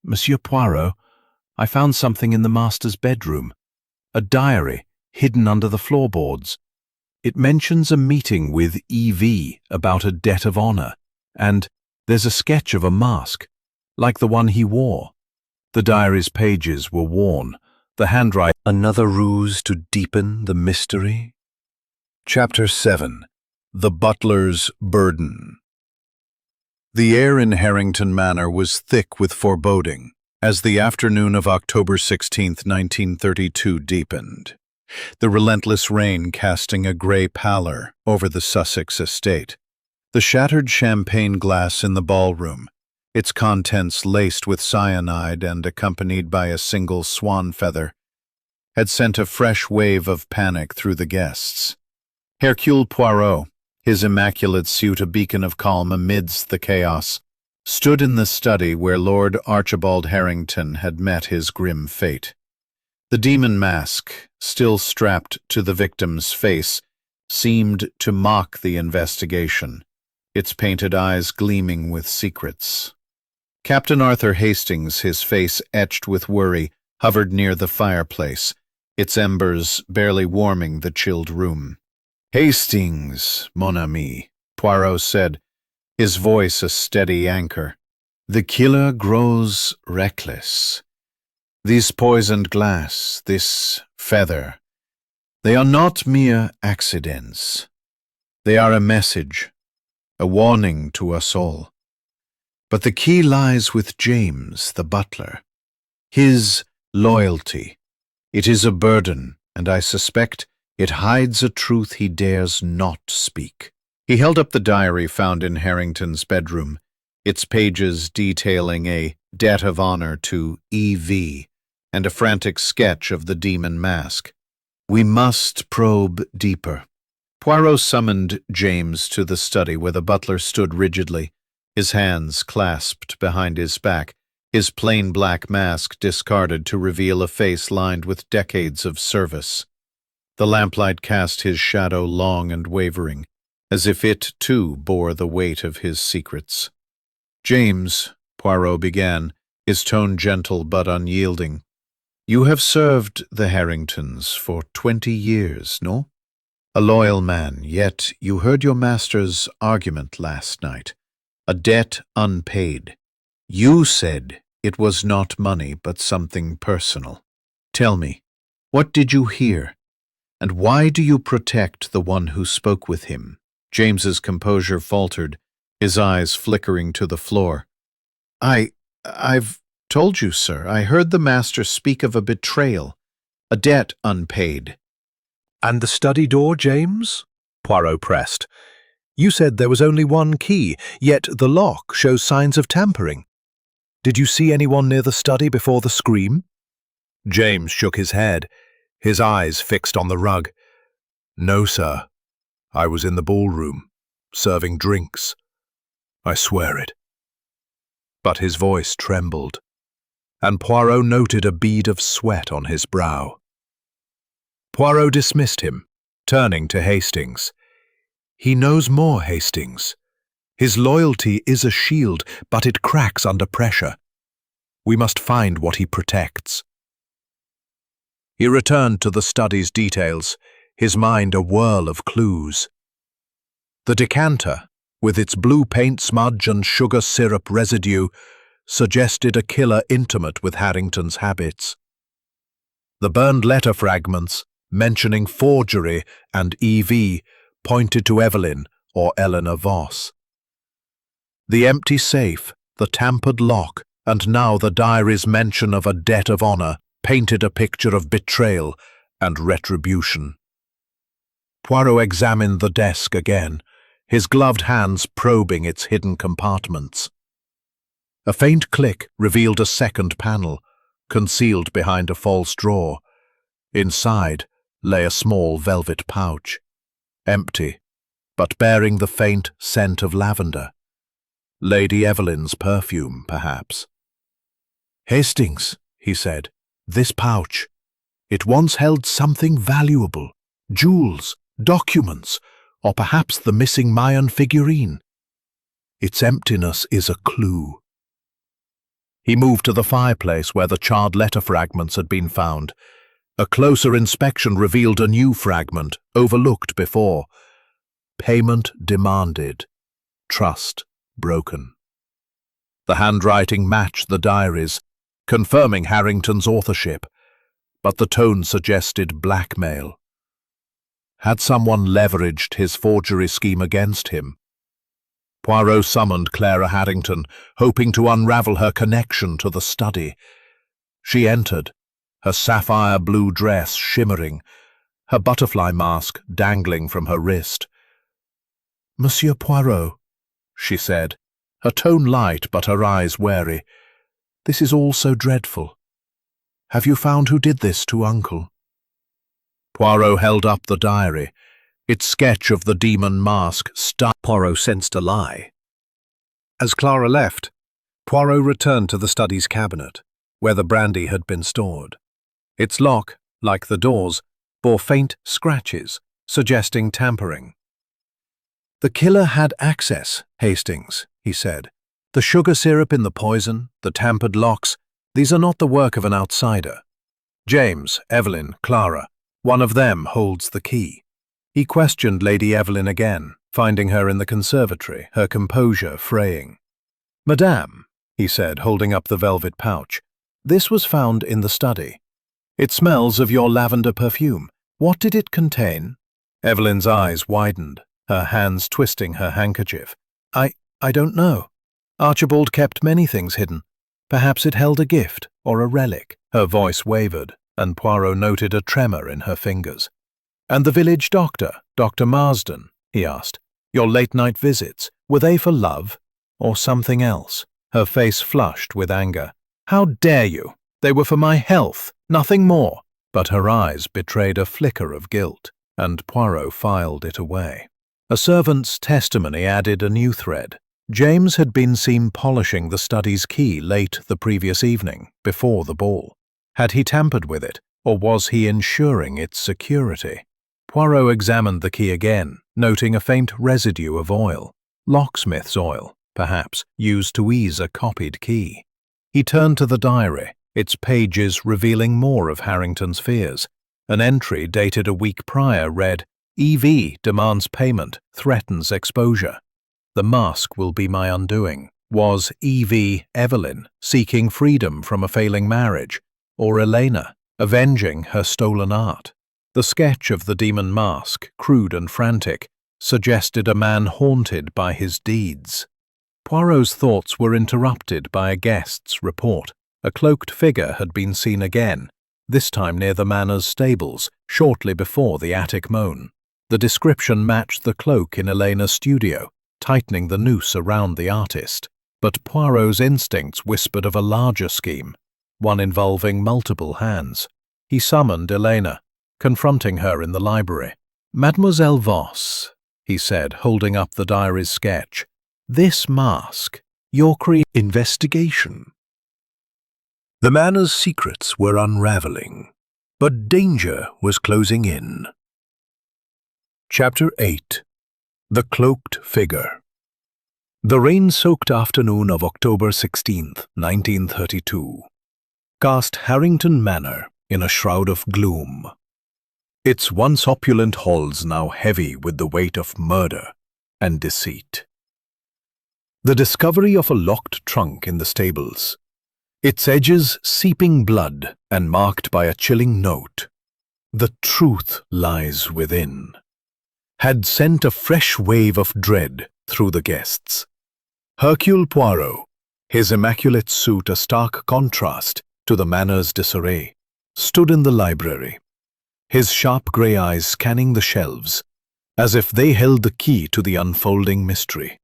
"Monsieur Poirot, I found something in the master's bedroom. A diary hidden under the floorboards. It mentions a meeting with EV about a debt of honor, and there's a sketch of a mask, like the one he wore. The diary's pages were worn, the handwriting..." Another ruse to deepen the mystery? Chapter 7. The Butler's Burden. The air in Harrington Manor was thick with foreboding as the afternoon of October 16, 1932 deepened, the relentless rain casting a grey pallor over the Sussex estate. The shattered champagne glass in the ballroom, its contents laced with cyanide and accompanied by a single swan feather, had sent a fresh wave of panic through the guests. Hercule Poirot, his immaculate suit a beacon of calm amidst the chaos, stood in the study where Lord Archibald Harrington had met his grim fate. The demon mask, still strapped to the victim's face, seemed to mock the investigation, its painted eyes gleaming with secrets. Captain Arthur Hastings, his face etched with worry, hovered near the fireplace, its embers barely warming the chilled room. "Hastings, mon ami," Poirot said, his voice a steady anchor. "The killer grows reckless. This poisoned glass, this feather, they are not mere accidents. They are a message, a warning to us all. But the key lies with James, the butler. His loyalty. It is a burden, and I suspect it hides a truth he dares not speak." He held up the diary found in Harrington's bedroom, its pages detailing a debt of honor to EV and a frantic sketch of the demon mask. "We must probe deeper." Poirot summoned James to the study where the butler stood rigidly, his hands clasped behind his back, his plain black mask discarded to reveal a face lined with decades of service. The lamplight cast his shadow long and wavering, as if it, too, bore the weight of his secrets. "James," Poirot began, his tone gentle but unyielding, "you have served the Harringtons for 20 years, no? A loyal man, yet you heard your master's argument last night. A debt unpaid. You said it was not money but something personal. Tell me, what did you hear? And why do you protect the one who spoke with him?" James's composure faltered, his eyes flickering to the floor. I've told you, sir. I heard the master speak of a betrayal, a debt unpaid." "And the study door, James?" Poirot pressed. "You said there was only one key, yet the lock shows signs of tampering. Did you see anyone near the study before the scream?" James shook his head, his eyes fixed on the rug. "No, sir. I was in the ballroom, serving drinks. I swear it." But his voice trembled, and Poirot noted a bead of sweat on his brow. Poirot dismissed him, turning to Hastings. "He knows more, Hastings. His loyalty is a shield, but it cracks under pressure. We must find what he protects." He returned to the study's details, his mind a whirl of clues. The decanter, with its blue paint smudge and sugar syrup residue, suggested a killer intimate with Harrington's habits. The burned letter fragments, mentioning forgery and EV, pointed to Evelyn or Eleanor Voss. The empty safe, the tampered lock, and now the diary's mention of a debt of honor painted a picture of betrayal and retribution. Poirot examined the desk again, his gloved hands probing its hidden compartments. A faint click revealed a second panel, concealed behind a false drawer. Inside lay a small velvet pouch, empty, but bearing the faint scent of lavender. Lady Evelyn's perfume, perhaps. "Hastings," he said, "this pouch. It once held something valuable, jewels, documents, or perhaps the missing Mayan figurine. Its emptiness is a clue." He moved to the fireplace where the charred letter fragments had been found. A closer inspection revealed a new fragment, overlooked before. "Payment demanded. Trust broken." The handwriting matched the diaries, confirming Harrington's authorship, but the tone suggested blackmail. Had someone leveraged his forgery scheme against him? Poirot summoned Clara Harrington, hoping to unravel her connection to the study. She entered, her sapphire blue dress shimmering, her butterfly mask dangling from her wrist. "Monsieur Poirot," she said, her tone light but her eyes wary, "this is all so dreadful. Have you found who did this to Uncle?" Poirot held up the diary. Its sketch of the demon mask Poirot sensed a lie. As Clara left, Poirot returned to the study's cabinet, where the brandy had been stored. Its lock, like the doors, bore faint scratches, suggesting tampering. "The killer had access, Hastings," he said. "The sugar syrup in the poison, the tampered locks, these are not the work of an outsider. James, Evelyn, Clara, one of them holds the key." He questioned Lady Evelyn again, finding her in the conservatory, her composure fraying. "Madame," he said, holding up the velvet pouch, "this was found in the study. It smells of your lavender perfume. What did it contain?" Evelyn's eyes widened, her hands twisting her handkerchief. I don't know. Archibald kept many things hidden. Perhaps it held a gift or a relic." Her voice wavered, and Poirot noted a tremor in her fingers. "And the village doctor, Dr. Marsden," he asked, "your late-night visits, were they for love or something else?" Her face flushed with anger. "How dare you? They were for my health, nothing more." But her eyes betrayed a flicker of guilt, and Poirot filed it away. A servant's testimony added a new thread. James had been seen polishing the study's key late the previous evening, before the ball. Had he tampered with it, or was he ensuring its security? Poirot examined the key again, noting a faint residue of oil. Locksmith's oil, perhaps, used to ease a copied key. He turned to the diary, its pages revealing more of Harrington's fears. An entry dated a week prior read, "EV demands payment, threatens exposure. The mask will be my undoing." Was EV Evelyn seeking freedom from a failing marriage, or Elena avenging her stolen art? The sketch of the demon mask, crude and frantic, suggested a man haunted by his deeds. Poirot's thoughts were interrupted by a guest's report. A cloaked figure had been seen again, this time near the manor's stables, shortly before the attic moan. The description matched the cloak in Elena's studio, tightening the noose around the artist. But Poirot's instincts whispered of a larger scheme, one involving multiple hands. He summoned Elena, confronting her in the library. "Mademoiselle Voss," he said, holding up the diary's sketch, "this mask, your investigation." The manor's secrets were unraveling, but danger was closing in. Chapter 8. The Cloaked Figure. The rain-soaked afternoon of October 16th, 1932, cast Harrington Manor in a shroud of gloom. Its once opulent halls now heavy with the weight of murder and deceit. The discovery of a locked trunk in the stables, its edges seeping blood and marked by a chilling note, "The truth lies within," had sent a fresh wave of dread through the guests. Hercule Poirot, his immaculate suit a stark contrast to the manor's disarray, stood in the library, his sharp grey eyes scanning the shelves, as if they held the key to the unfolding mystery.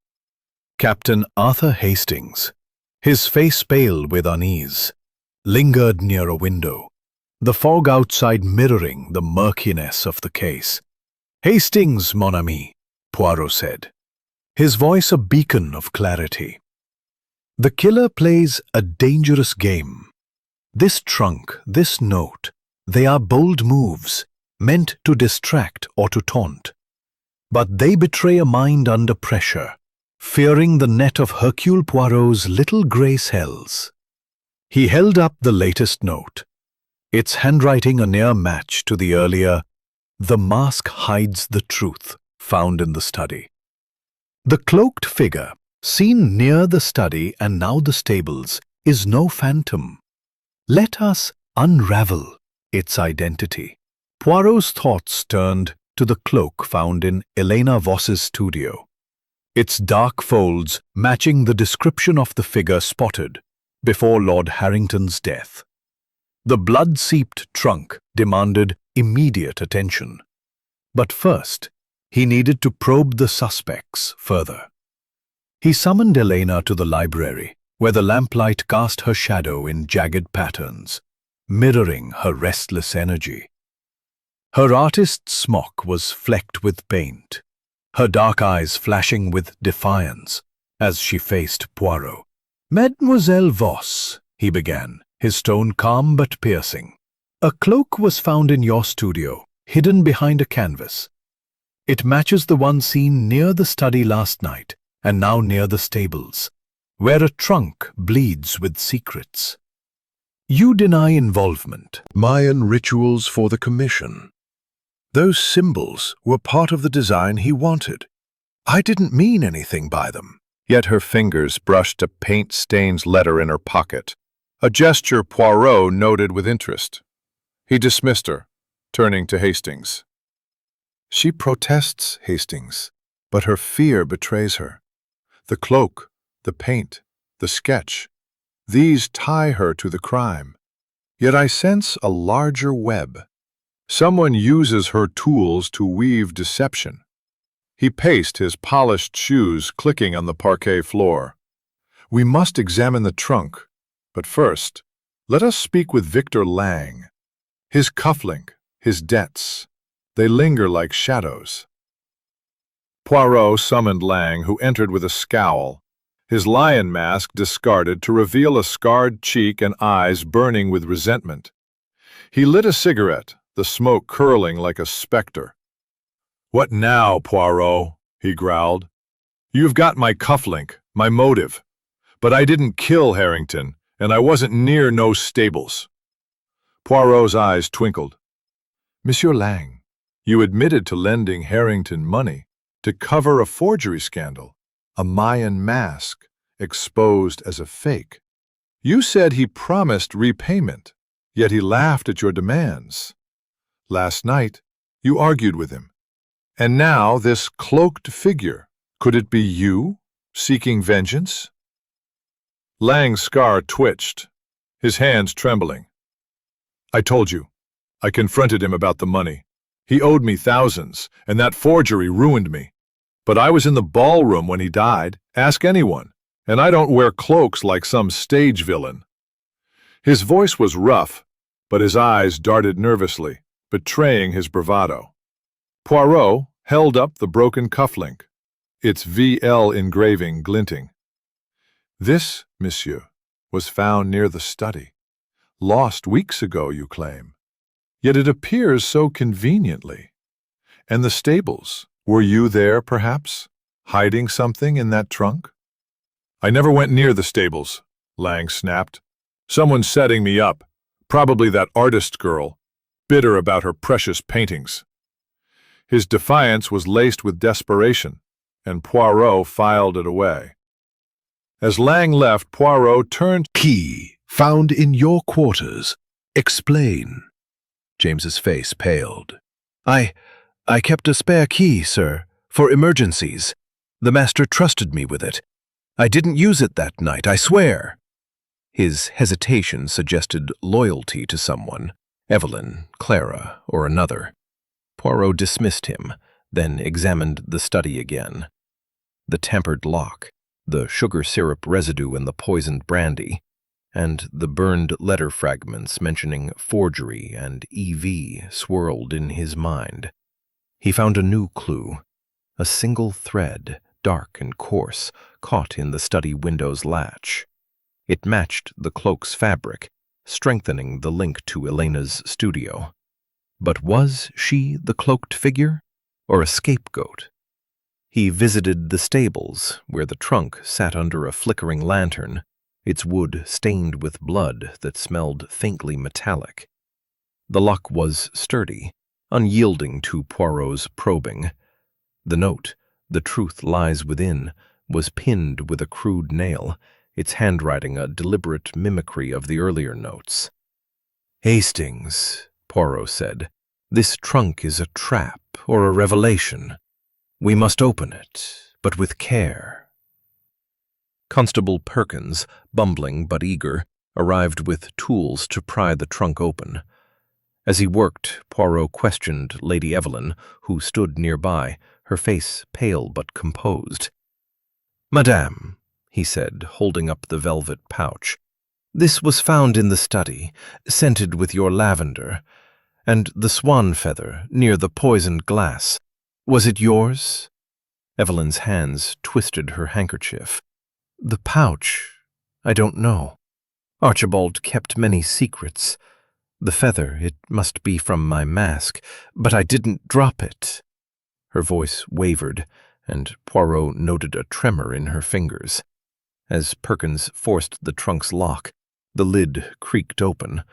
Captain Arthur Hastings, his face pale with unease, lingered near a window, the fog outside mirroring the murkiness of the case. "Hastings, mon ami," Poirot said, his voice a beacon of clarity. "The killer plays a dangerous game. This trunk, this note, they are bold moves, meant to distract or to taunt. But they betray a mind under pressure, fearing the net of Hercule Poirot's little grey cells." He held up the latest note, its handwriting a near match to the earlier, "The mask hides the truth," found in the study. The cloaked figure, seen near the study and now the stables, is no phantom. Let us unravel its identity. Poirot's thoughts turned to the cloak found in Elena Voss's studio, its dark folds matching the description of the figure spotted before Lord Harrington's death. The blood-seeped trunk demanded immediate attention. But first, he needed to probe the suspects further. He summoned Elena to the library, where the lamplight cast her shadow in jagged patterns, mirroring her restless energy. Her artist's smock was flecked with paint, her dark eyes flashing with defiance as she faced Poirot. "Mademoiselle Voss," he began, his tone calm but piercing, "a cloak was found in your studio, hidden behind a canvas. It matches the one seen near the study last night and now near the stables, where a trunk bleeds with secrets. You deny involvement." Mayan rituals for the commission. Those symbols were part of the design he wanted. I didn't mean anything by them. Yet her fingers brushed a paint-stained letter in her pocket, a gesture Poirot noted with interest. He dismissed her, turning to Hastings. "She protests, Hastings, but her fear betrays her. The cloak, the paint, the sketch, these tie her to the crime. Yet I sense a larger web. Someone uses her tools to weave deception." He paced, his polished shoes clicking on the parquet floor. "We must examine the trunk, but first, let us speak with Victor Lang. His cufflink, his debts, they linger like shadows." Poirot summoned Lang, who entered with a scowl, his lion mask discarded to reveal a scarred cheek and eyes burning with resentment. He lit a cigarette, the smoke curling like a specter. "What now, Poirot?" he growled. "You've got my cufflink, my motive. But I didn't kill Harrington, and I wasn't near no stables." Poirot's eyes twinkled. "Monsieur Lang, you admitted to lending Harrington money to cover a forgery scandal, a Mayan mask exposed as a fake. You said he promised repayment, yet he laughed at your demands. Last night, you argued with him. And now this cloaked figure, could it be you, seeking vengeance?" Lang's scar twitched, his hands trembling. "I told you. I confronted him about the money. He owed me thousands, and that forgery ruined me. But I was in the ballroom when he died, ask anyone, and I don't wear cloaks like some stage villain." His voice was rough, but his eyes darted nervously, betraying his bravado. Poirot held up the broken cufflink, its VL engraving glinting. "This, monsieur, was found near the study. Lost weeks ago, you claim. Yet it appears so conveniently. And the stables, were you there, perhaps, hiding something in that trunk?" "I never went near the stables," Lang snapped. "Someone's setting me up, probably that artist girl, bitter about her precious paintings." His defiance was laced with desperation, and Poirot filed it away. As Lang left, Poirot turned. "Key found in your quarters. Explain." James's face paled. I kept a spare key, sir, for emergencies. The master trusted me with it. I didn't use it that night, I swear." His hesitation suggested loyalty to someone, Evelyn, Clara, or another. Poirot dismissed him, then examined the study again. The tampered lock, the sugar syrup residue in the poisoned brandy, and the burned letter fragments mentioning forgery and EV swirled in his mind. He found a new clue, a single thread, dark and coarse, caught in the study window's latch. It matched the cloak's fabric, strengthening the link to Elena's studio. But was she the cloaked figure, or a scapegoat? He visited the stables, where the trunk sat under a flickering lantern, its wood stained with blood that smelled faintly metallic. The lock was sturdy, unyielding to Poirot's probing. The note, "The truth lies within," was pinned with a crude nail, its handwriting a deliberate mimicry of the earlier notes. "Hastings," Poirot said, "this trunk is a trap or a revelation. We must open it, but with care." Constable Perkins, bumbling but eager, arrived with tools to pry the trunk open. As he worked, Poirot questioned Lady Evelyn, who stood nearby, her face pale but composed. "Madame," he said, holding up the velvet pouch, "this was found in the study, scented with your lavender, and the swan feather near the poisoned glass. Was it yours?" Evelyn's hands twisted her handkerchief. "The pouch? I don't know. Archibald kept many secrets. The feather, it must be from my mask, but I didn't drop it." Her voice wavered, and Poirot noted a tremor in her fingers. As Perkins forced the trunk's lock, the lid creaked open,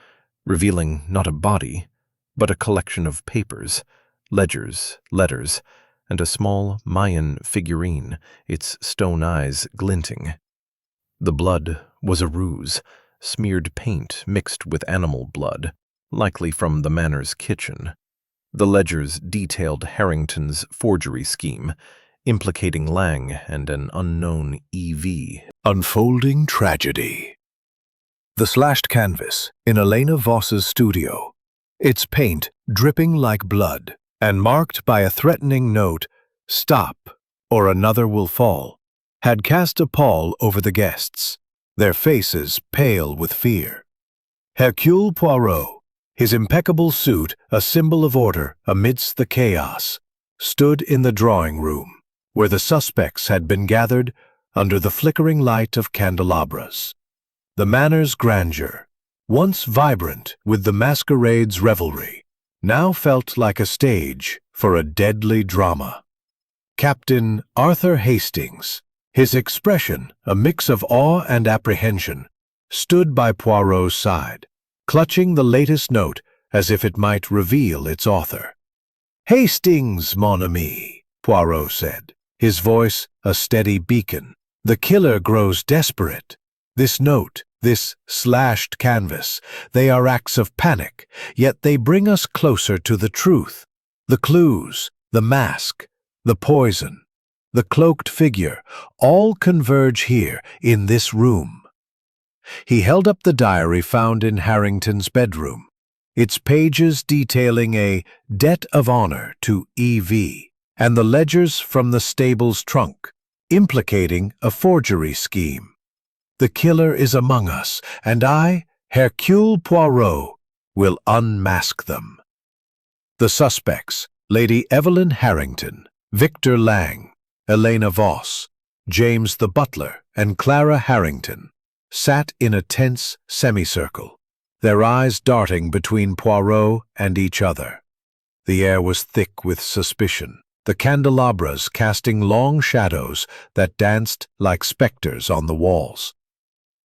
revealing not a body, but a collection of papers, ledgers, letters, and a small Mayan figurine, its stone eyes glinting. The blood was a ruse, smeared paint mixed with animal blood, likely from the manor's kitchen. The ledgers detailed Harrington's forgery scheme, implicating Lang and an unknown EV. Unfolding tragedy. The slashed canvas in Elena Voss's studio, its paint dripping like blood and marked by a threatening note, "Stop, or another will fall," had cast a pall over the guests, their faces pale with fear. Hercule Poirot, his impeccable suit a symbol of order amidst the chaos, stood in the drawing room, where the suspects had been gathered, under the flickering light of candelabras. The manor's grandeur, once vibrant with the masquerade's revelry, now felt like a stage for a deadly drama. Captain Arthur Hastings, his expression a mix of awe and apprehension, stood by Poirot's side, clutching the latest note as if it might reveal its author. "Hastings, mon ami," Poirot said, his voice a steady beacon. "The killer grows desperate. This note, this slashed canvas, they are acts of panic, yet they bring us closer to the truth. The clues, the mask, the poison, the cloaked figure, all converge here in this room." He held up the diary found in Harrington's bedroom, its pages detailing a debt of honor to E.V., and the ledgers from the stable's trunk, implicating a forgery scheme. "The killer is among us, and I, Hercule Poirot, will unmask them." The suspects, Lady Evelyn Harrington, Victor Lang, Elena Voss, James the butler, and Clara Harrington, sat in a tense semicircle, their eyes darting between Poirot and each other. The air was thick with suspicion, the candelabras casting long shadows that danced like specters on the walls.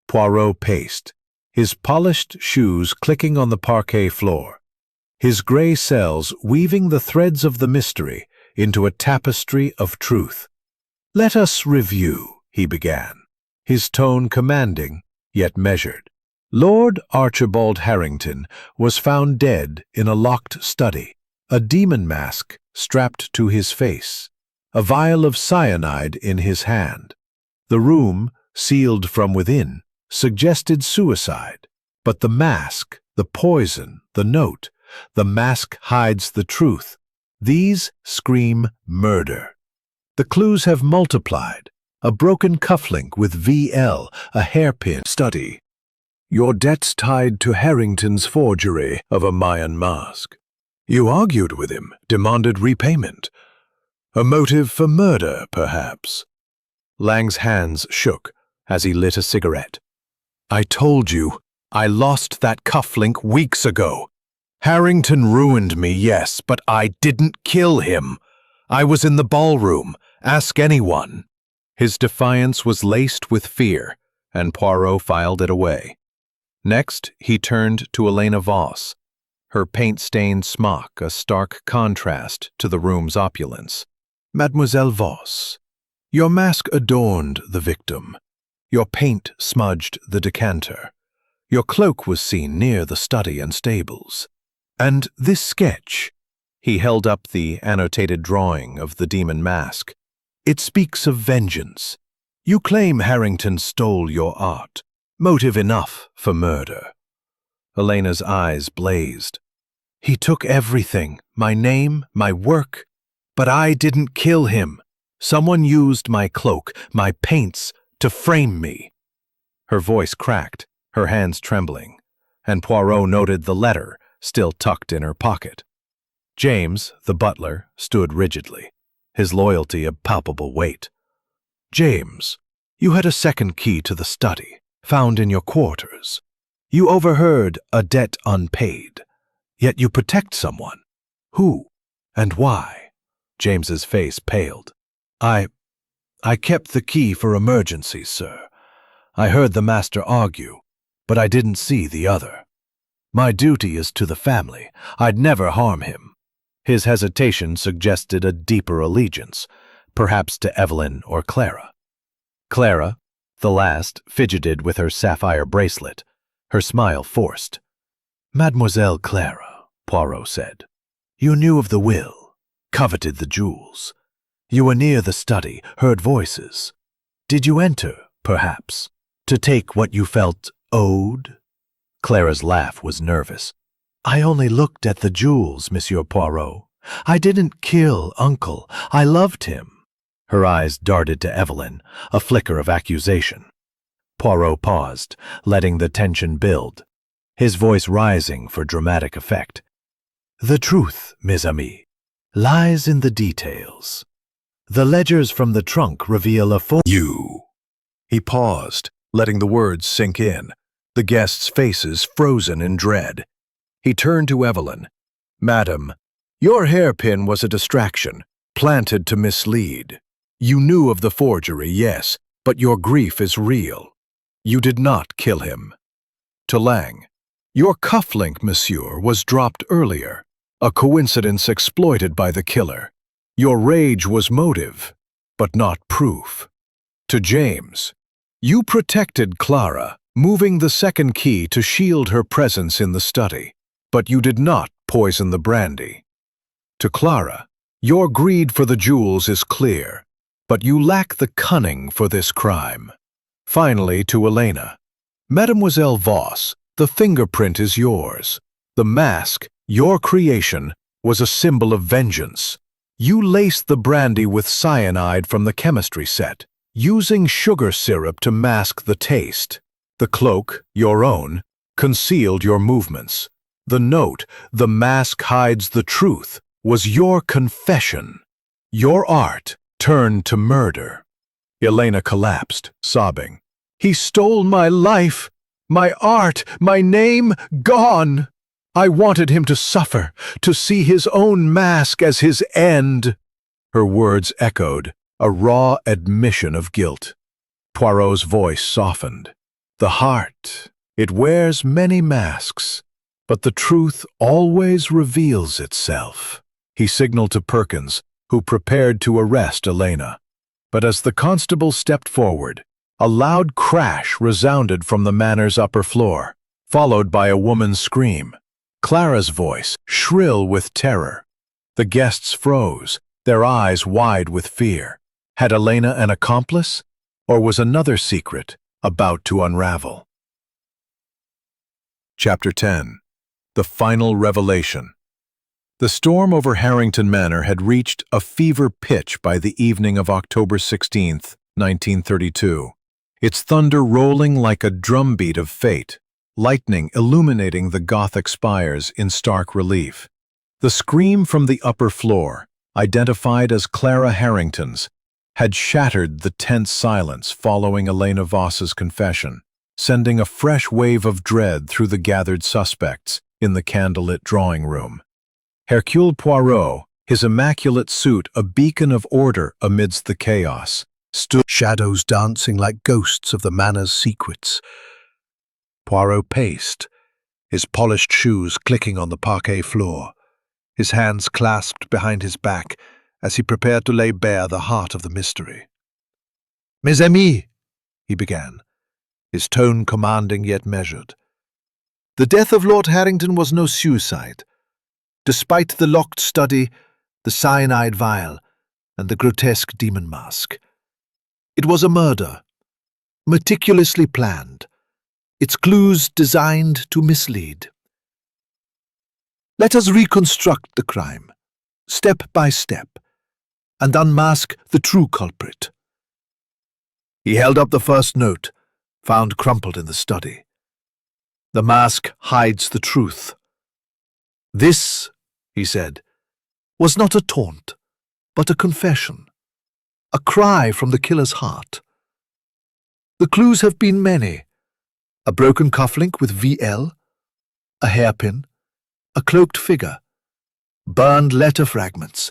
Poirot paced, his polished shoes clicking on the parquet floor, his gray cells weaving the threads of the mystery into a tapestry of truth. "Let us review," he began, his tone commanding, yet measured. Lord Archibald Harrington was found dead in a locked study, a demon mask strapped to his face, a vial of cyanide in his hand. The room, sealed from within, suggested suicide, but the mask, the poison, the note, the mask hides the truth. These scream murder. The clues have multiplied. A broken cufflink with VL, a hairpin study. Your debts tied to Harrington's forgery of a Mayan mask. You argued with him, demanded repayment. A motive for murder, perhaps. Lang's hands shook as he lit a cigarette. "I told you, I lost that cufflink weeks ago. Harrington ruined me, yes, but I didn't kill him. I was in the ballroom. Ask anyone." His defiance was laced with fear, and Poirot filed it away. Next, he turned to Elena Voss, her paint-stained smock a stark contrast to the room's opulence. "Mademoiselle Voss, your mask adorned the victim. Your paint smudged the decanter. Your cloak was seen near the study and stables. And this sketch," he held up the annotated drawing of the demon mask, "it speaks of vengeance. You claim Harrington stole your art. Motive enough for murder." Elena's eyes blazed. "He took everything, my name, my work, but I didn't kill him. Someone used my cloak, my paints, to frame me." Her voice cracked, her hands trembling, and Poirot noted the letter still tucked in her pocket. James, the butler, stood rigidly, his loyalty a palpable weight. "James, you had a second key to the study, found in your quarters. You overheard a debt unpaid, yet you protect someone. Who and why?" James's face paled. I kept the key for emergencies, sir. I heard the master argue, but I didn't see the other. My duty is to the family. I'd never harm him." His hesitation suggested a deeper allegiance, perhaps to Evelyn or Clara. Clara, the last, fidgeted with her sapphire bracelet, her smile forced. "Mademoiselle Clara," Poirot said, "you knew of the will, coveted the jewels. You were near the study, heard voices. Did you enter, perhaps, to take what you felt owed?" Clara's laugh was nervous. "I only looked at the jewels, Monsieur Poirot. I didn't kill Uncle. I loved him." Her eyes darted to Evelyn, a flicker of accusation. Poirot paused, letting the tension build, his voice rising for dramatic effect. "The truth, mes amis, lies in the details. The ledgers from the trunk reveal a You He paused, letting the words sink in, the guests' faces frozen in dread. He turned to Evelyn. "Madam, your hairpin was a distraction, planted to mislead. You knew of the forgery, yes, but your grief is real. You did not kill him." To Lang, "Your cufflink, monsieur, was dropped earlier, a coincidence exploited by the killer. Your rage was motive, but not proof." To James, "You protected Clara, moving the second key to shield her presence in the study, but you did not poison the brandy." To Clara, "Your greed for the jewels is clear, but you lack the cunning for this crime." Finally, to Elena, "Mademoiselle Voss, the fingerprint is yours. The mask, your creation, was a symbol of vengeance. You laced the brandy with cyanide from the chemistry set, using sugar syrup to mask the taste. The cloak, your own, concealed your movements. The note, 'The mask hides the truth,' was your confession. Your art turned to murder." Elena collapsed, sobbing. "He stole my life, my art, my name, gone. I wanted him to suffer, to see his own mask as his end." Her words echoed, a raw admission of guilt. Poirot's voice softened. "The heart, it wears many masks, but the truth always reveals itself." He signaled to Perkins, who prepared to arrest Elena. But as the constable stepped forward, a loud crash resounded from the manor's upper floor, followed by a woman's scream. Clara's voice, shrill with terror. The guests froze, their eyes wide with fear. Had Elena an accomplice, or was another secret about to unravel? Chapter 10. The Final Revelation. The storm over Harrington Manor had reached a fever pitch by the evening of October 16, 1932, its thunder rolling like a drumbeat of fate, lightning illuminating the Gothic spires in stark relief. The scream from the upper floor, identified as Clara Harrington's, had shattered the tense silence following Elena Voss's confession, sending a fresh wave of dread through the gathered suspects in the candlelit drawing room. Hercule Poirot, his immaculate suit a beacon of order amidst the chaos, stood, shadows dancing like ghosts of the manor's secrets. Poirot paced, his polished shoes clicking on the parquet floor, his hands clasped behind his back as he prepared to lay bare the heart of the mystery. "Mes amis," he began, his tone commanding yet measured. "The death of Lord Harrington was no suicide. Despite the locked study, the cyanide vial, and the grotesque demon mask. It was a murder, meticulously planned, its clues designed to mislead. Let us reconstruct the crime, step by step, and unmask the true culprit." He held up the first note, found crumpled in the study. "The mask hides the truth." "This," he said, "was not a taunt, but a confession, a cry from the killer's heart. The clues have been many: a broken cufflink with VL, a hairpin, a cloaked figure, burned letter fragments,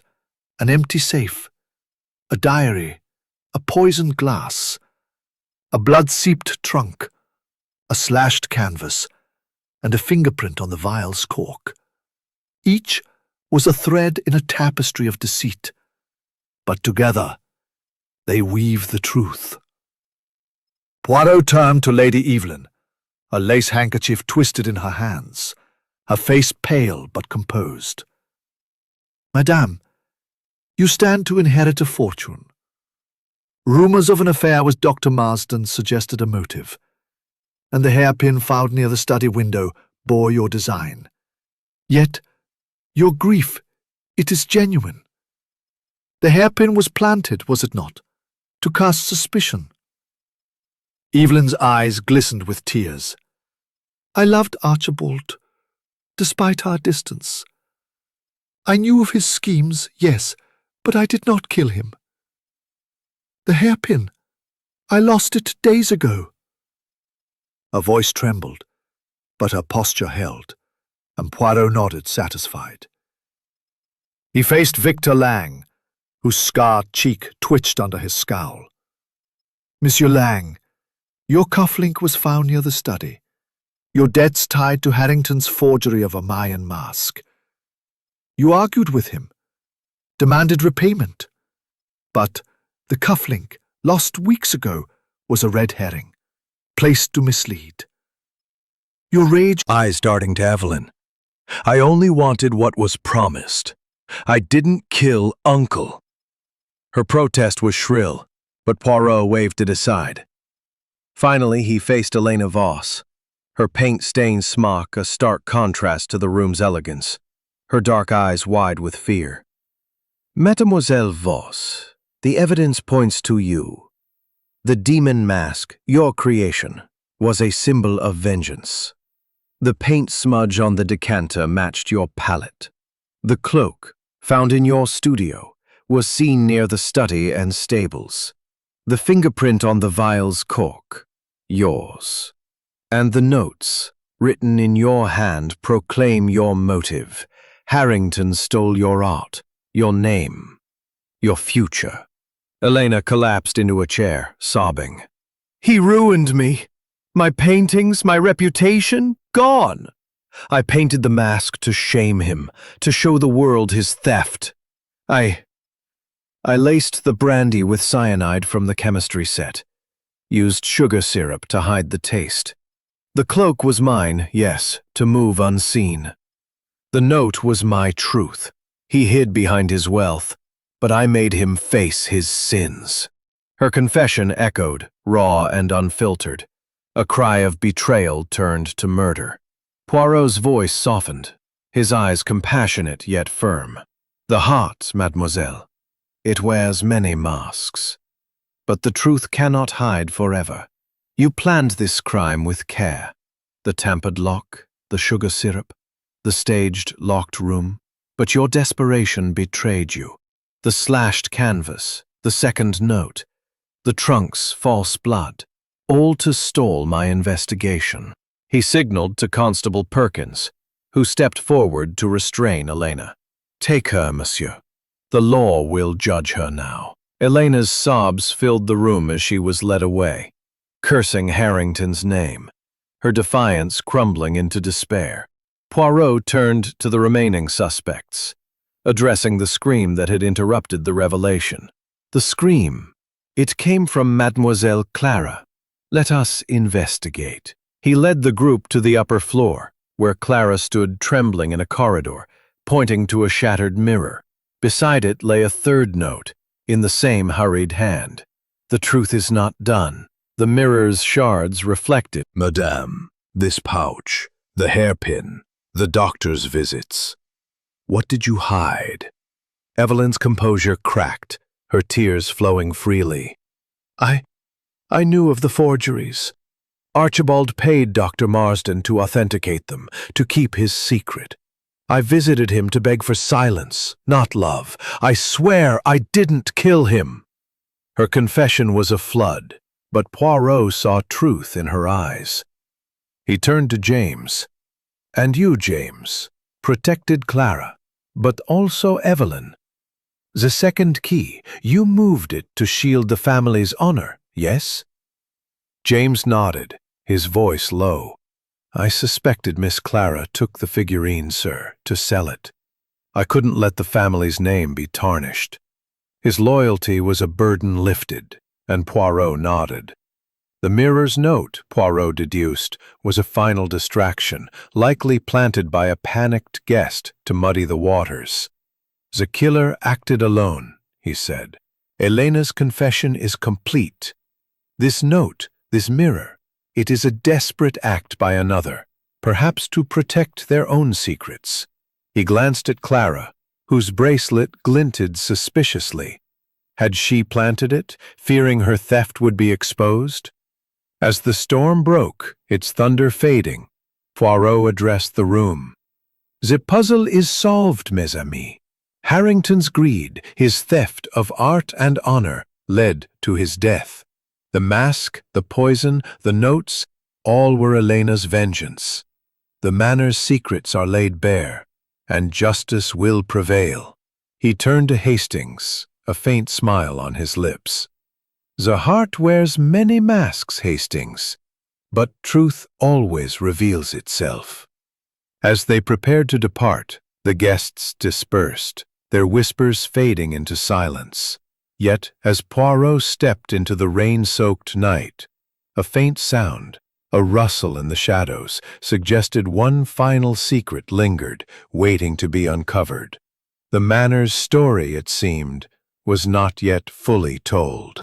an empty safe, a diary, a poisoned glass, a blood-seeped trunk, a slashed canvas, and a fingerprint on the vial's cork. Each was a thread in a tapestry of deceit, but together they weave the truth." Poirot turned to Lady Evelyn, a lace handkerchief twisted in her hands, her face pale but composed. "Madame, you stand to inherit a fortune. Rumors of an affair with Dr. Marsden suggested a motive, and the hairpin found near the study window bore your design. Yet, your grief, it is genuine. The hairpin was planted, was it not, to cast suspicion?" Evelyn's eyes glistened with tears. "I loved Archibald, despite our distance. I knew of his schemes, yes, but I did not kill him. The hairpin, I lost it days ago." Her voice trembled, but her posture held, and Poirot nodded, satisfied. He faced Victor Lang, whose scarred cheek twitched under his scowl. "Monsieur Lang, your cufflink was found near the study. Your debts tied to Harrington's forgery of a Mayan mask. You argued with him, demanded repayment. But the cufflink, lost weeks ago, was a red herring, placed to mislead. Your rage—" Eyes darting to Evelyn. "I only wanted what was promised. I didn't kill Uncle." Her protest was shrill, but Poirot waved it aside. Finally, he faced Elena Voss, her paint-stained smock a stark contrast to the room's elegance, her dark eyes wide with fear. "Mademoiselle Voss, the evidence points to you. The demon mask, your creation, was a symbol of vengeance. The paint smudge on the decanter matched your palette. The cloak, found in your studio, was seen near the study and stables. The fingerprint on the vial's cork, yours. And the notes, written in your hand, proclaim your motive. Harrington stole your art, your name, your future." Elena collapsed into a chair, sobbing. "He ruined me. My paintings, my reputation, gone. I painted the mask to shame him, to show the world his theft. I laced the brandy with cyanide from the chemistry set, used sugar syrup to hide the taste. The cloak was mine, yes, to move unseen. The note was my truth. He hid behind his wealth, but I made him face his sins." Her confession echoed, raw and unfiltered. A cry of betrayal turned to murder. Poirot's voice softened, his eyes compassionate yet firm. "The heart, mademoiselle. It wears many masks. But the truth cannot hide forever. You planned this crime with care. The tampered lock, the sugar syrup, the staged, locked room. But your desperation betrayed you. The slashed canvas, the second note, the trunk's false blood, all to stall my investigation." He signaled to Constable Perkins, who stepped forward to restrain Elena. "Take her, monsieur. The law will judge her now." Elena's sobs filled the room as she was led away, cursing Harrington's name, her defiance crumbling into despair. Poirot turned to the remaining suspects, addressing the scream that had interrupted the revelation. The scream. It came from Mademoiselle Clara. Let us investigate. He led the group to the upper floor, where Clara stood trembling in a corridor, pointing to a shattered mirror. Beside it lay a third note, in the same hurried hand. "The truth is not done." The mirror's shards reflected. "Madame, this pouch, the hairpin, the doctor's visits. What did you hide?" Evelyn's composure cracked, her tears flowing freely. I knew of the forgeries. Archibald paid Dr. Marsden to authenticate them, to keep his secret. I visited him to beg for silence, not love. I swear I didn't kill him." Her confession was a flood, but Poirot saw truth in her eyes. He turned to James. "And you, James, protected Clara, but also Evelyn. The second key, you moved it to shield the family's honor, yes?" James nodded, his voice low. "I suspected Miss Clara took the figurine, sir, to sell it. I couldn't let the family's name be tarnished." His loyalty was a burden lifted, and Poirot nodded. The mirror's note, Poirot deduced, was a final distraction, likely planted by a panicked guest to muddy the waters. "The killer acted alone," he said. "Elena's confession is complete. This note, this mirror, it is a desperate act by another, perhaps to protect their own secrets." He glanced at Clara, whose bracelet glinted suspiciously. Had she planted it, fearing her theft would be exposed? As the storm broke, its thunder fading, Poirot addressed the room. "The puzzle is solved, mes amis. Harrington's greed, his theft of art and honor, led to his death. The mask, the poison, the notes, all were Elena's vengeance. The manor's secrets are laid bare, and justice will prevail. He turned to Hastings, a faint smile on his lips. The heart wears many masks, Hastings, but truth always reveals itself. As they prepared to depart, the guests dispersed, their whispers fading into silence. Yet, as Poirot stepped into the rain-soaked night, a faint sound, a rustle in the shadows, suggested one final secret lingered, waiting to be uncovered. The manor's story, it seemed, was not yet fully told.